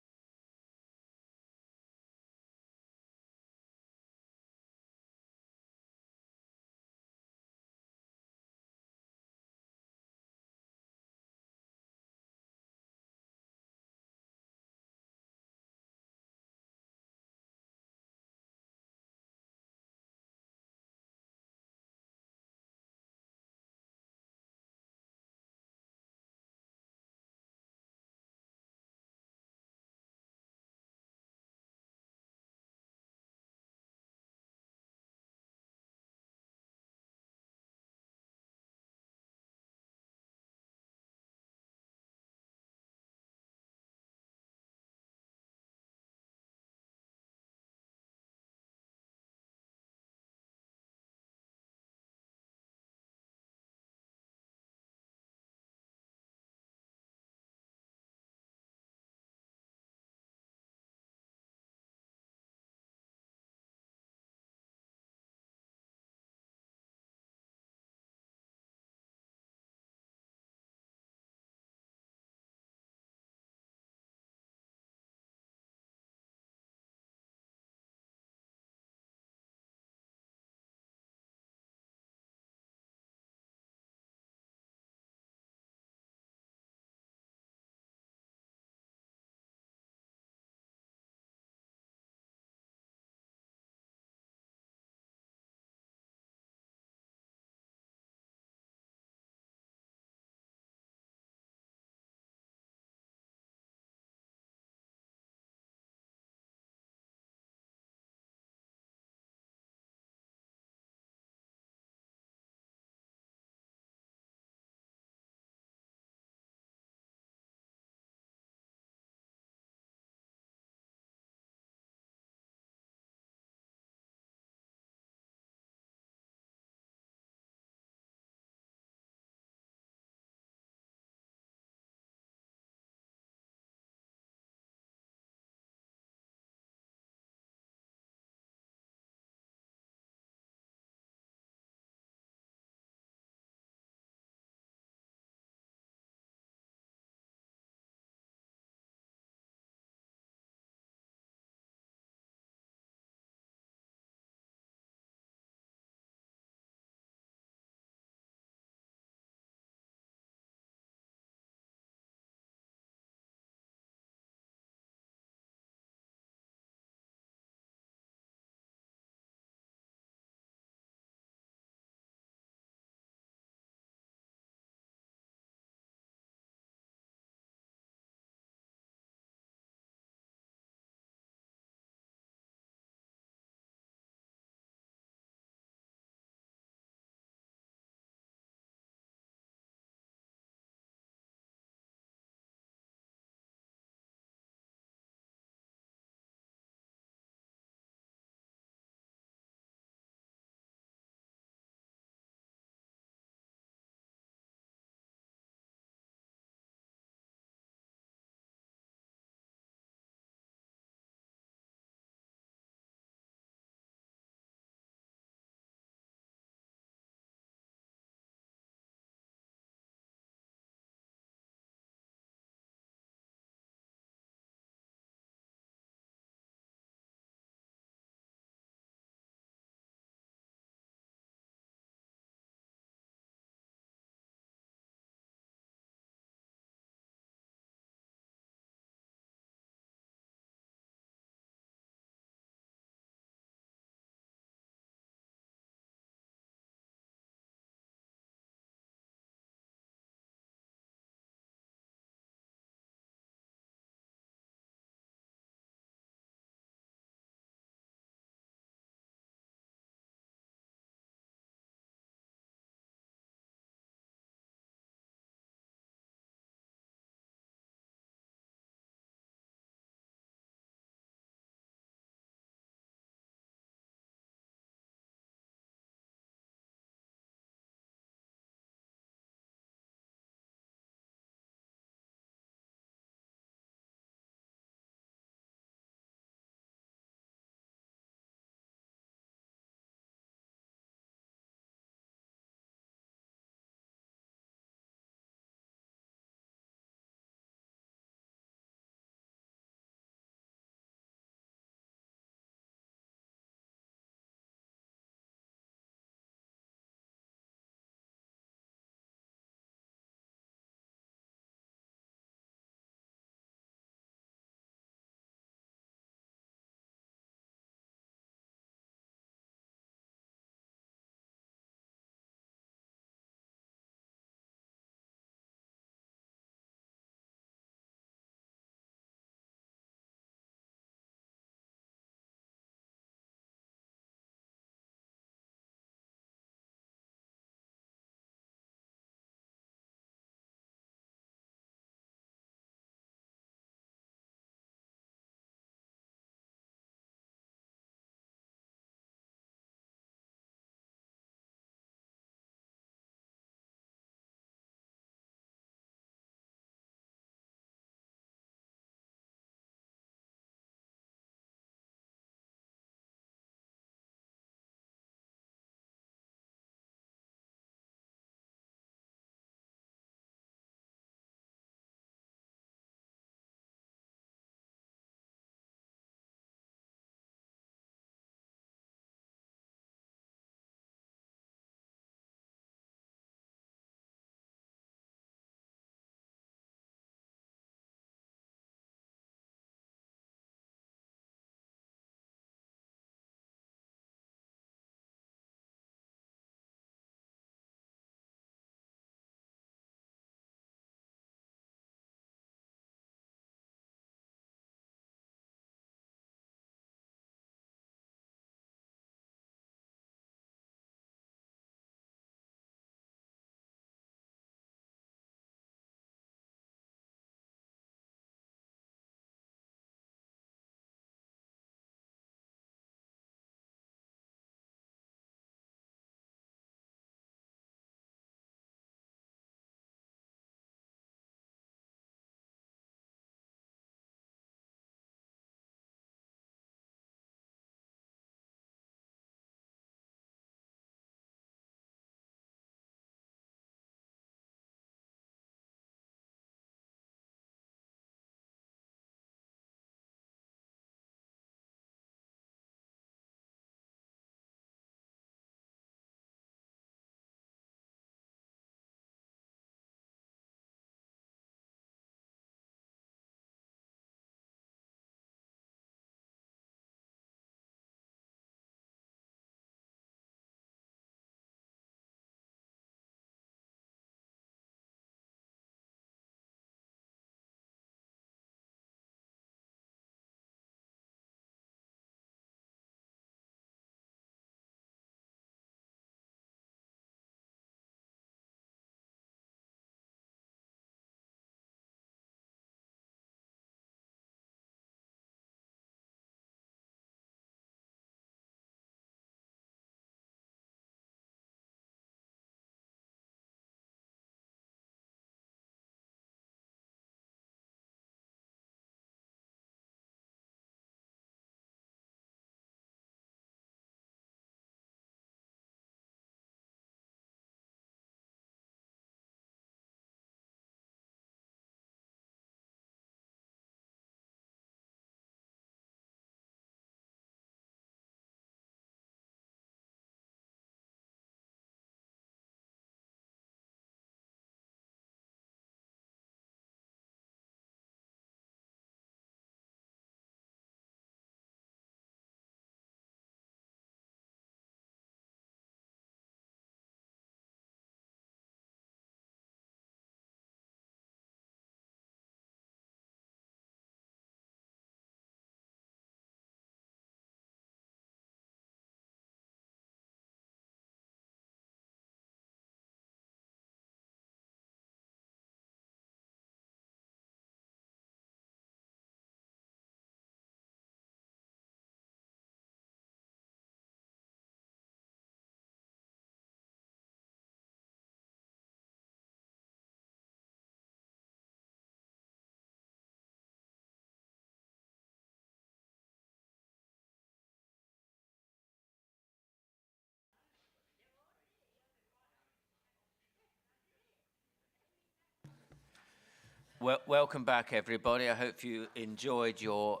Welcome back, everybody. I hope you enjoyed your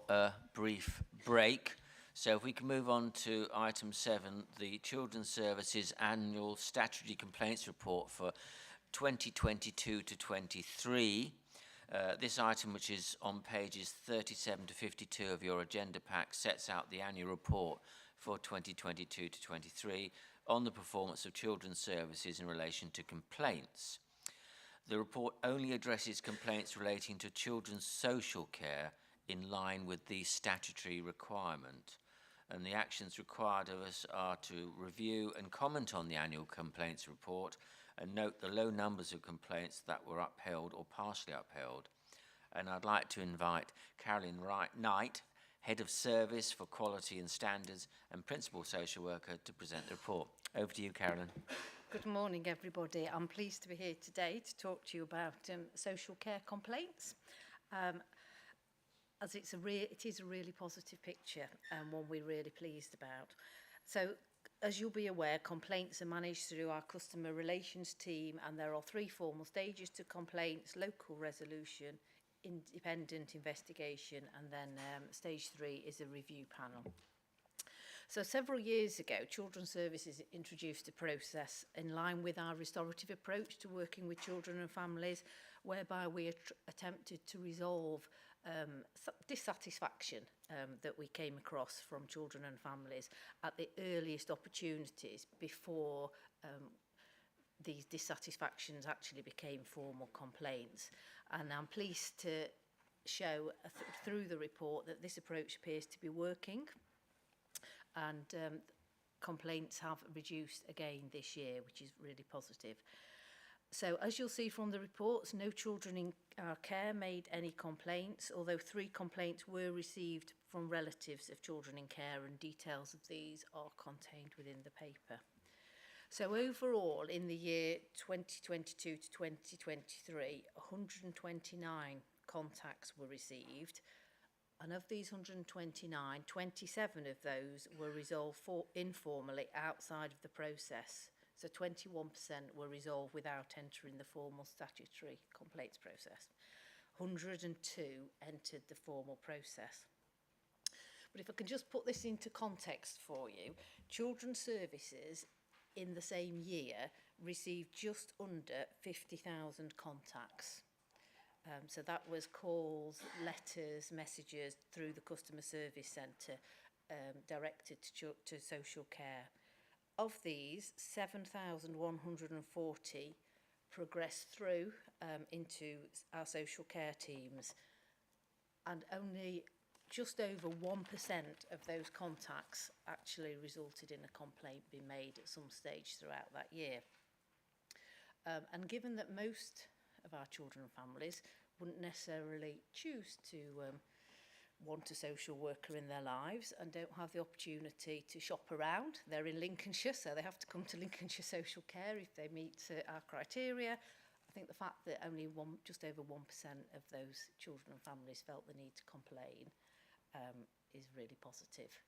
brief break. So if we can move on to item 7, the Children's Services Annual Statutory Complaints Report for 2022 to 23. This item, which is on pages 37 to 52 of your agenda pack, sets out the annual report for 2022 to 23 on the performance of children's services in relation to complaints. The report only addresses complaints relating to children's social care in line with the statutory requirement. And the actions required of us are to review and comment on the annual complaints report and note the low numbers of complaints that were upheld or partially upheld. And I'd like to invite Carolyn Knight, Head of Service for Quality and Standards and Principal Social Worker, to present the report. Over to you, Carolyn. Good morning, everybody. I'm pleased to be here today to talk to you about social care complaints. As it is a really positive picture and one we're really pleased about. So, as you'll be aware, complaints are managed through our customer relations team, and there are 3 formal stages to complaints: local resolution, independent investigation, and then stage 3 is a review panel. So several years ago, Children's Services introduced a process in line with our restorative approach to working with children and families, whereby we attempted to resolve dissatisfaction that we came across from children and families at the earliest opportunities before these dissatisfactions actually became formal complaints. And I'm pleased to show through the report that this approach appears to be working, and complaints have reduced again this year, which is really positive. So, as you'll see from the reports, no children in our care made any complaints, although 3 complaints were received from relatives of children in care, and details of these are contained within the paper. So overall, in the year 2022 to 2023, 129 contacts were received, and of these 129, 27 of those were resolved informally outside of the process. So 21% were resolved without entering the formal statutory complaints process. 102 entered the formal process. But if I can just put this into context for you, Children's Services in the same year received just under 50,000 contacts. So that was calls, letters, messages through the customer service centre directed to social care. Of these, 7,140 progressed through into our social care teams, and only just over 1% of those contacts actually resulted in a complaint being made at some stage throughout that year. And given that most of our children and families wouldn't necessarily choose to want a social worker in their lives and don't have the opportunity to shop around, they're in Lincolnshire, so they have to come to Lincolnshire Social Care if they meet our criteria. I think the fact that only just over 1% of those children and families felt the need to complain is really positive.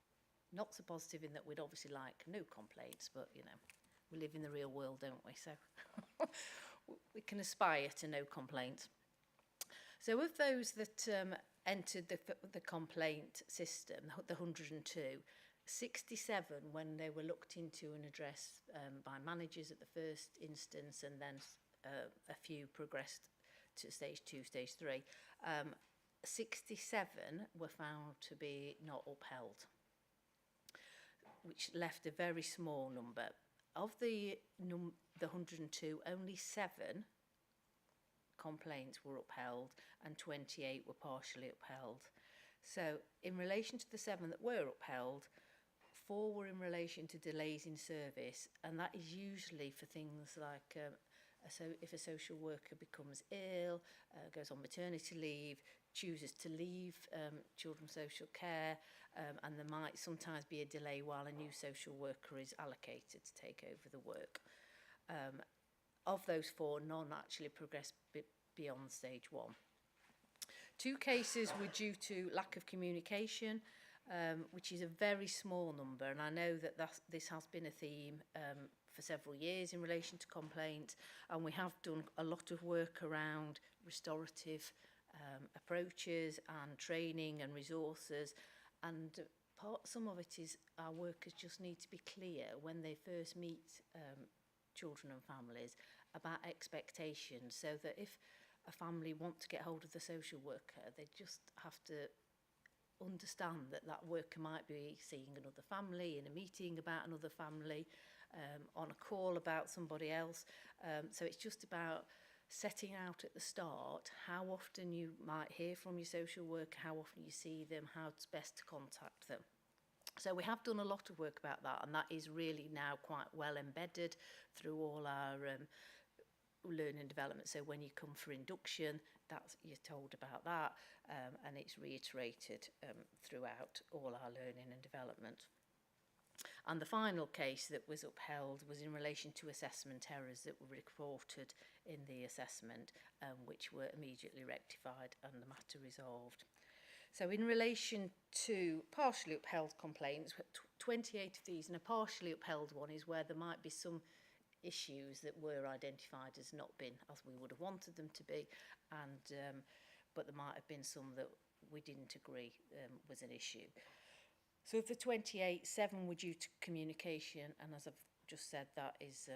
Not so positive in that we'd obviously like no complaints, but you know, we live in the real world, don't we? So we can aspire to no complaints. So of those that entered the complaint system, the 102, 67, when they were looked into and addressed by managers at the first instance, and then a few progressed to stage 2, stage 3, 67 were found to be not upheld, which left a very small number. Of the 102, only 7 complaints were upheld and 28 were partially upheld. So in relation to the 7 that were upheld, 4 were in relation to delays in service, and that is usually for things like if a social worker becomes ill, goes on maternity leave, chooses to leave children's social care, and there might sometimes be a delay while a new social worker is allocated to take over the work. Of those 4, none actually progressed beyond stage 1. 2 cases were due to lack of communication. which is a very small number. And I know that this has been a theme for several years in relation to complaints, and we have done a lot of work around restorative approaches and training and resources, and some of it is our workers just need to be clear when they first meet children and families about expectations, so that if a family want to get hold of the social worker, they just have to understand that that worker might be seeing another family, in a meeting about another family, on a call about somebody else. So it's just about setting out at the start how often you might hear from your social worker, how often you see them, how it's best to contact them. So we have done a lot of work about that, and that is really now quite well embedded through all our learning and development. So when you come for induction, you're told about that, and it's reiterated throughout all our learning and development. And the final case that was upheld was in relation to assessment errors that were reported in the assessment, which were immediately rectified and the matter resolved. So in relation to partially upheld complaints, 28 of these, and a partially upheld one is where there might be some issues that were identified as not been as we would have wanted them to be, and but there might have been some that we didn't agree was an issue. So of the 28, 7 were due to communication, and as I've just said, that is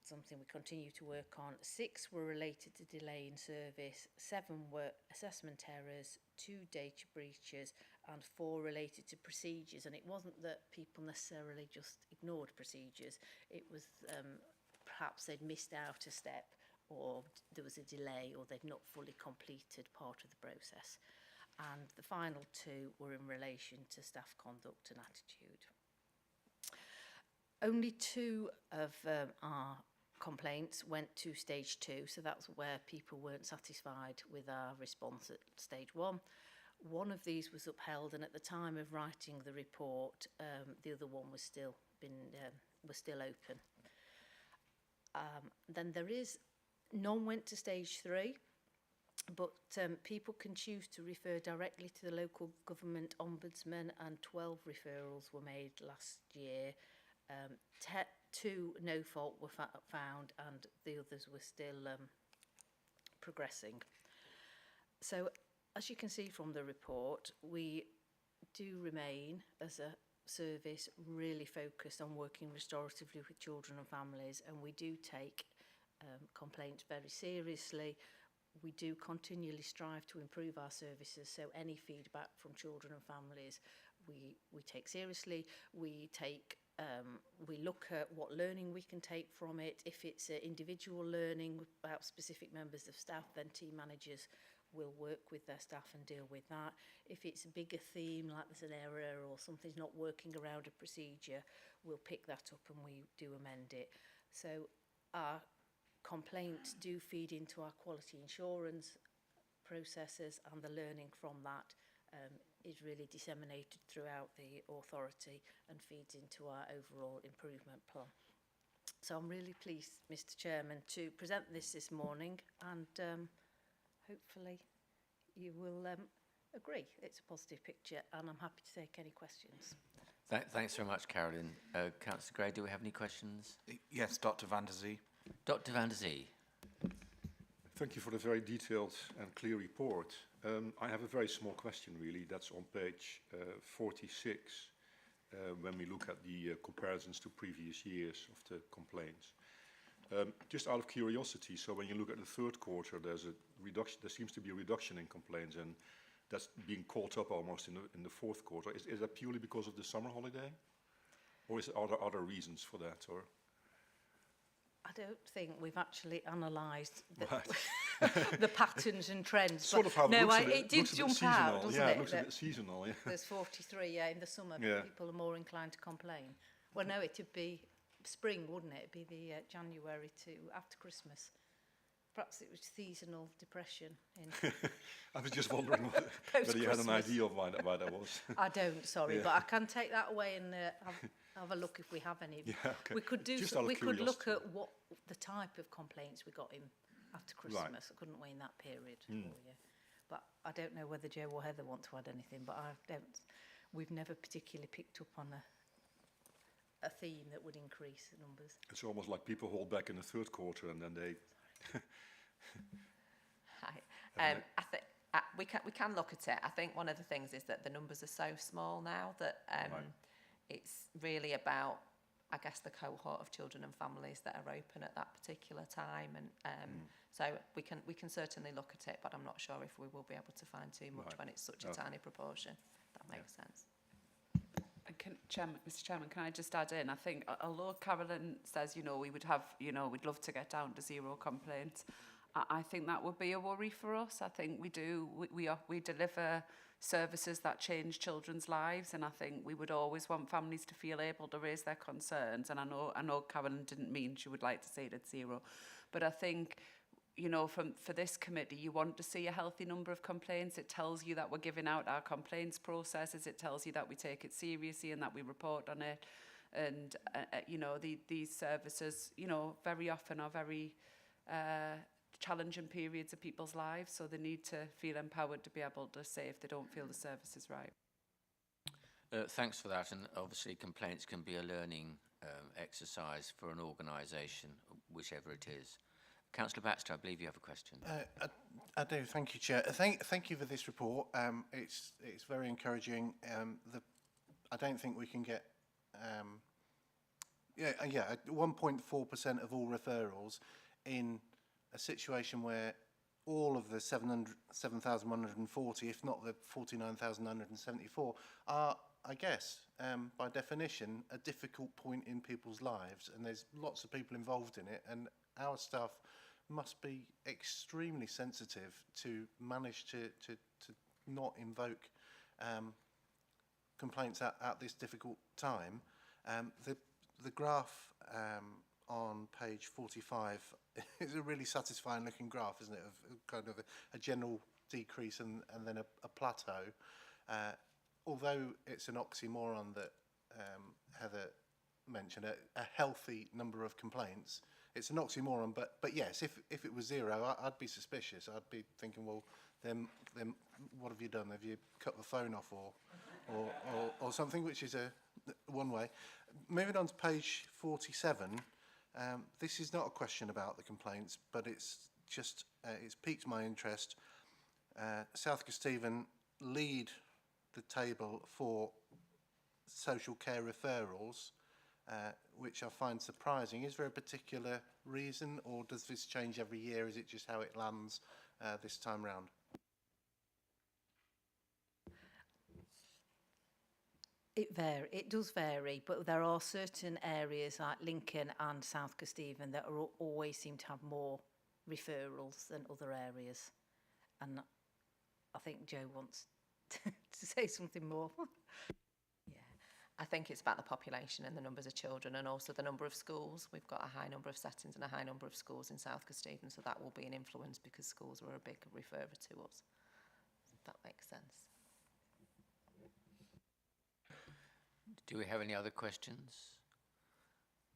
something we continue to work on. 6 were related to delay in service, 7 were assessment errors, 2 data breaches, and 4 related to procedures. And it wasn't that people necessarily just ignored procedures, it was perhaps they'd missed out a step, or there was a delay, or they'd not fully completed part of the process. And the final 2 were in relation to staff conduct and attitude. Only 2 of our complaints went to stage 2, so that's where people weren't satisfied with our response at stage 1. One of these was upheld, and at the time of writing the report, the other one was still open. Then none went to stage 3. But people can choose to refer directly to the local government ombudsman, and 12 referrals were made last year. 2 no fault were found, and the others were still progressing. So as you can see from the report, we do remain as a service really focused on working restoratively with children and families, and we do take complaints very seriously. We do continually strive to improve our services, so any feedback from children and families we take seriously. We look at what learning we can take from it. If it's individual learning about specific members of staff, then team managers will work with their staff and deal with that. If it's a bigger theme, like there's an error or something's not working around a procedure, we'll pick that up and we do amend it. So our complaints do feed into our quality assurance processes, and the learning from that is really disseminated throughout the authority and feeds into our overall improvement plan. So I'm really pleased, Mr. Chairman, to present this morning, and hopefully you will agree it's a positive picture, and I'm happy to take any questions. Thanks very much, Carolyn. Councillor Gray, do we have any questions? Yes, Dr. van der Zee. Dr. van der Zee. Thank you for the very detailed and clear report. I have a very small question, really. That's on page 46, when we look at the comparisons to previous years of the complaints. Just out of curiosity, so when you look at the third quarter, there's a reduction. There seems to be a reduction in complaints, and that's being caught up almost in the fourth quarter. Is that purely because of the summer holiday, or are there other reasons for that? Or I don't think we've actually analysed right. the patterns and trends. Sort of how it looks it did jump out, doesn't yeah, it? It looks a bit seasonal. Yeah. There's 43, in the summer, Yeah. people are more inclined to complain. Well, no, it'd be spring, wouldn't it? It'd be the January to after Christmas. Perhaps it was seasonal depression. I was just wondering whether you had an idea of why that was. I don't, sorry, Yeah. but I can take that away and have a look if we have any. Yeah, okay. We could we could look at what the type of complaints we got in after Christmas, couldn't we, in that period? For you? But I don't know whether Joe or Heather want to add anything. But I don't. we've never particularly picked up on a theme that would increase the numbers. It's almost like people hold back in the third quarter and then they... Hi. I think we can look at it. I think one of the things is that the numbers are so small now that it's really about, I guess, the cohort of children and families that are open at that particular time, and so we can certainly look at it, but I'm not sure if we will be able to find too much when it's such a tiny proportion. That makes sense. Mr. Chairman, can I just add in? I think, although Carolyn says, we would have, we'd love to get down to 0 complaints, I think that would be a worry for us. I think we deliver services that change children's lives, and I think we would always want families to feel able to raise their concerns. And I know Carolyn didn't mean she would like to see it at 0, but I think, for this committee, you want to see a healthy number of complaints. It tells you that we're giving out our complaints processes. It tells you that we take it seriously and that we report on it. And, these services, very often are very challenging periods of people's lives. So they need to feel empowered to be able to say if they don't feel the service is right. Thanks for that. And obviously complaints can be a learning exercise for an organisation, whichever it is. Councillor Baxter, I believe you have a question. I do, thank you, Chair. Thank you for this report. It's very encouraging. I don't think we can get 1.4% of all referrals in a situation where all of the 7,140, if not the 49,974, are, I guess, by definition, a difficult point in people's lives, and there's lots of people involved in it, and our staff must be extremely sensitive to manage to not invoke complaints at this difficult time. The graph on page 45 is a really satisfying looking graph, isn't it, of kind of a general decrease and then a plateau. Although it's an oxymoron that Heather mentioned, a healthy number of complaints, it's an oxymoron, but yes, if it was 0, I'd be suspicious. I'd be thinking, well, then what have you done? Have you cut the phone off or something, which is one way. Moving on to page 47, this is not a question about the complaints, but it's piqued my interest. South Kesteven lead the table for social care referrals, which I find surprising. Is there a particular reason, or does this change every year? Is it just how it lands this time round? It does vary, but there are certain areas like Lincoln and South Kesteven that always seem to have more referrals than other areas. And I think Joe wants to say something more. I think it's about the population and the numbers of children, and also the number of schools. We've got a high number of settings and a high number of schools in South Kesteven, so that will be an influence because schools were a big referrer to us. If that makes sense. Do we have any other questions?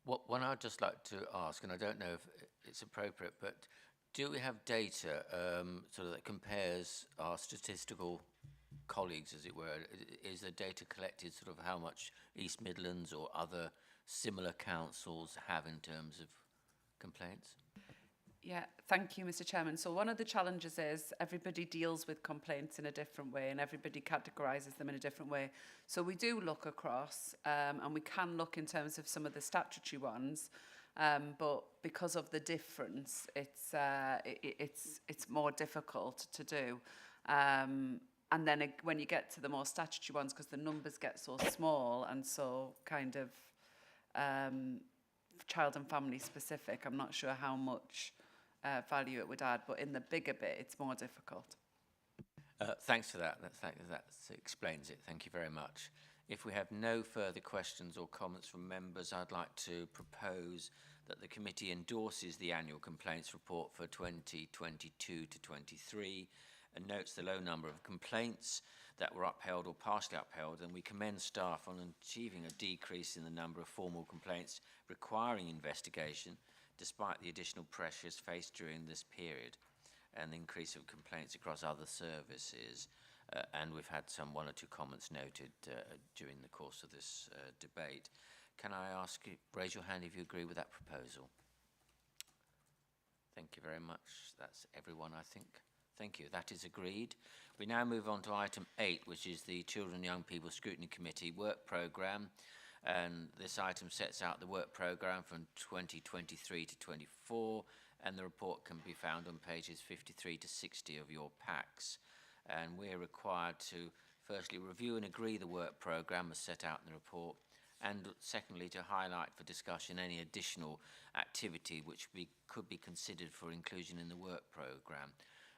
One I'd just like to ask, and I don't know if it's appropriate, but do we have data sort of that compares our statistical colleagues, as it were? Is the data collected sort of how much East Midlands or other similar councils have in terms of complaints? Yeah, thank you, Mr. Chairman. So one of the challenges is everybody deals with complaints in a different way and everybody categorises them in a different way. So we do look across and we can look in terms of some of the statutory ones, but because of the difference, it's more difficult to do. And then when you get to the more statutory ones, because the numbers get so small and so kind of child and family specific, I'm not sure how much value it would add, but in the bigger bit, it's more difficult. Thanks for that. That explains it. Thank you very much. If we have no further questions or comments from members, I'd like to propose that the committee endorses the annual complaints report for 2022 to 23 and notes the low number of complaints that were upheld or partially upheld, and we commend staff on achieving a decrease in the number of formal complaints requiring investigation despite the additional pressures faced during this period and the increase of complaints across other services. and we've had one or two comments noted during the course of this debate. Can I ask you, raise your hand if you agree with that proposal? Thank you very much. That's everyone, I think. Thank you. That is agreed. We now move on to item 8, which is the Children and Young People Scrutiny Committee work programme. And this item sets out the work programme from 2023 to 24, and the report can be found on pages 53 to 60 of your packs. And we're required to firstly review and agree the work programme as set out in the report, and secondly to highlight for discussion any additional activity which could be considered for inclusion in the work programme.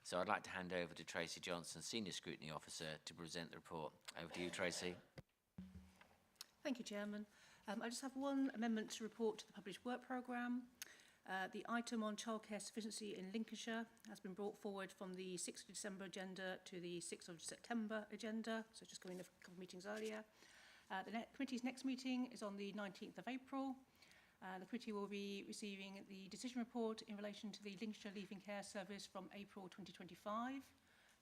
So I'd like to hand over to Tracy Johnson, Senior Scrutiny Officer, to present the report. Over to you, Tracy. Thank you, Chairman. I just have one amendment to report to the published work programme. The item on childcare sufficiency in Lincolnshire has been brought forward from the 6th of December agenda to the 6th of September agenda, so just going a couple of meetings earlier. The committee's next meeting is on the 19th of April. The committee will be receiving the decision report in relation to the Lincolnshire Leaving Care Service from April 2025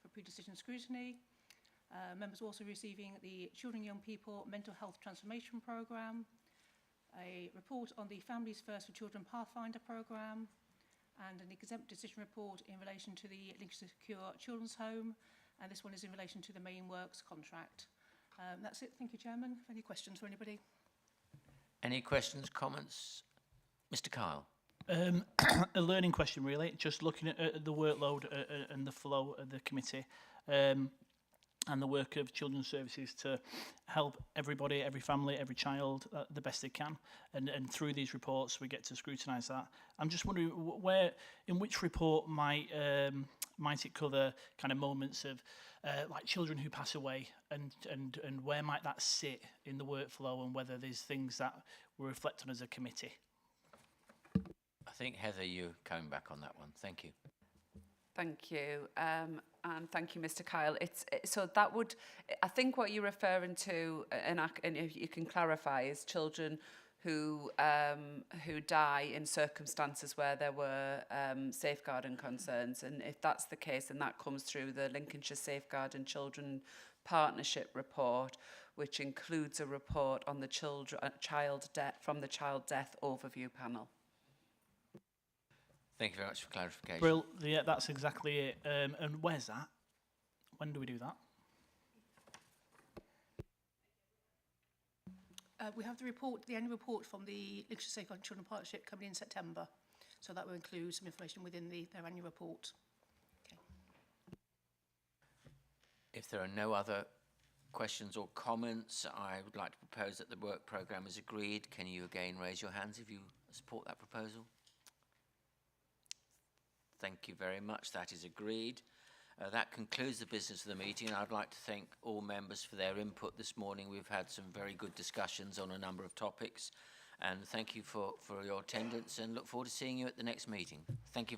for pre-decision scrutiny. Members are also receiving the Children and Young People Mental Health Transformation Programme, a report on the Families First for Children Pathfinder Programme, and an exempt decision report in relation to the Lincolnshire Secure Children's Home, and this one is in relation to the main works contract. That's it. Thank you, Chairman. Any questions for anybody? Any questions, comments? Mr. Kyle. A learning question, really. Just looking at the workload and the flow of the committee and the work of children's services to help everybody, every family, every child the best they can. And through these reports, we get to scrutinise that. I'm just wondering in which report might it cover kind of moments of like children who pass away, and where might that sit in the workflow, and whether there's things that we reflect on as a committee? I think, Heather, you're coming back on that one. Thank you. Thank you, and thank you, Mr. Kyle. So that would, I think, what you're referring to, and if you can clarify, is children who die in circumstances where there were safeguarding concerns, and if that's the case, then that comes through the Lincolnshire Safeguarding Children Partnership report, which includes a report on the child death overview panel. Thank you very much for clarification. Brill, yeah, that's exactly it. And where's that? When do we do that? We have the report, the annual report from the Lincolnshire Safeguarding Children Partnership coming in September. So that will include some information within their annual report. Okay. If there are no other questions or comments, I would like to propose that the work programme is agreed. Can you again raise your hands if you support that proposal? Thank you very much. That is agreed. That concludes the business of the meeting. I'd like to thank all members for their input this morning. We've had some very good discussions on a number of topics, and thank you for your attendance, and look forward to seeing you at the next meeting. Thank you very much.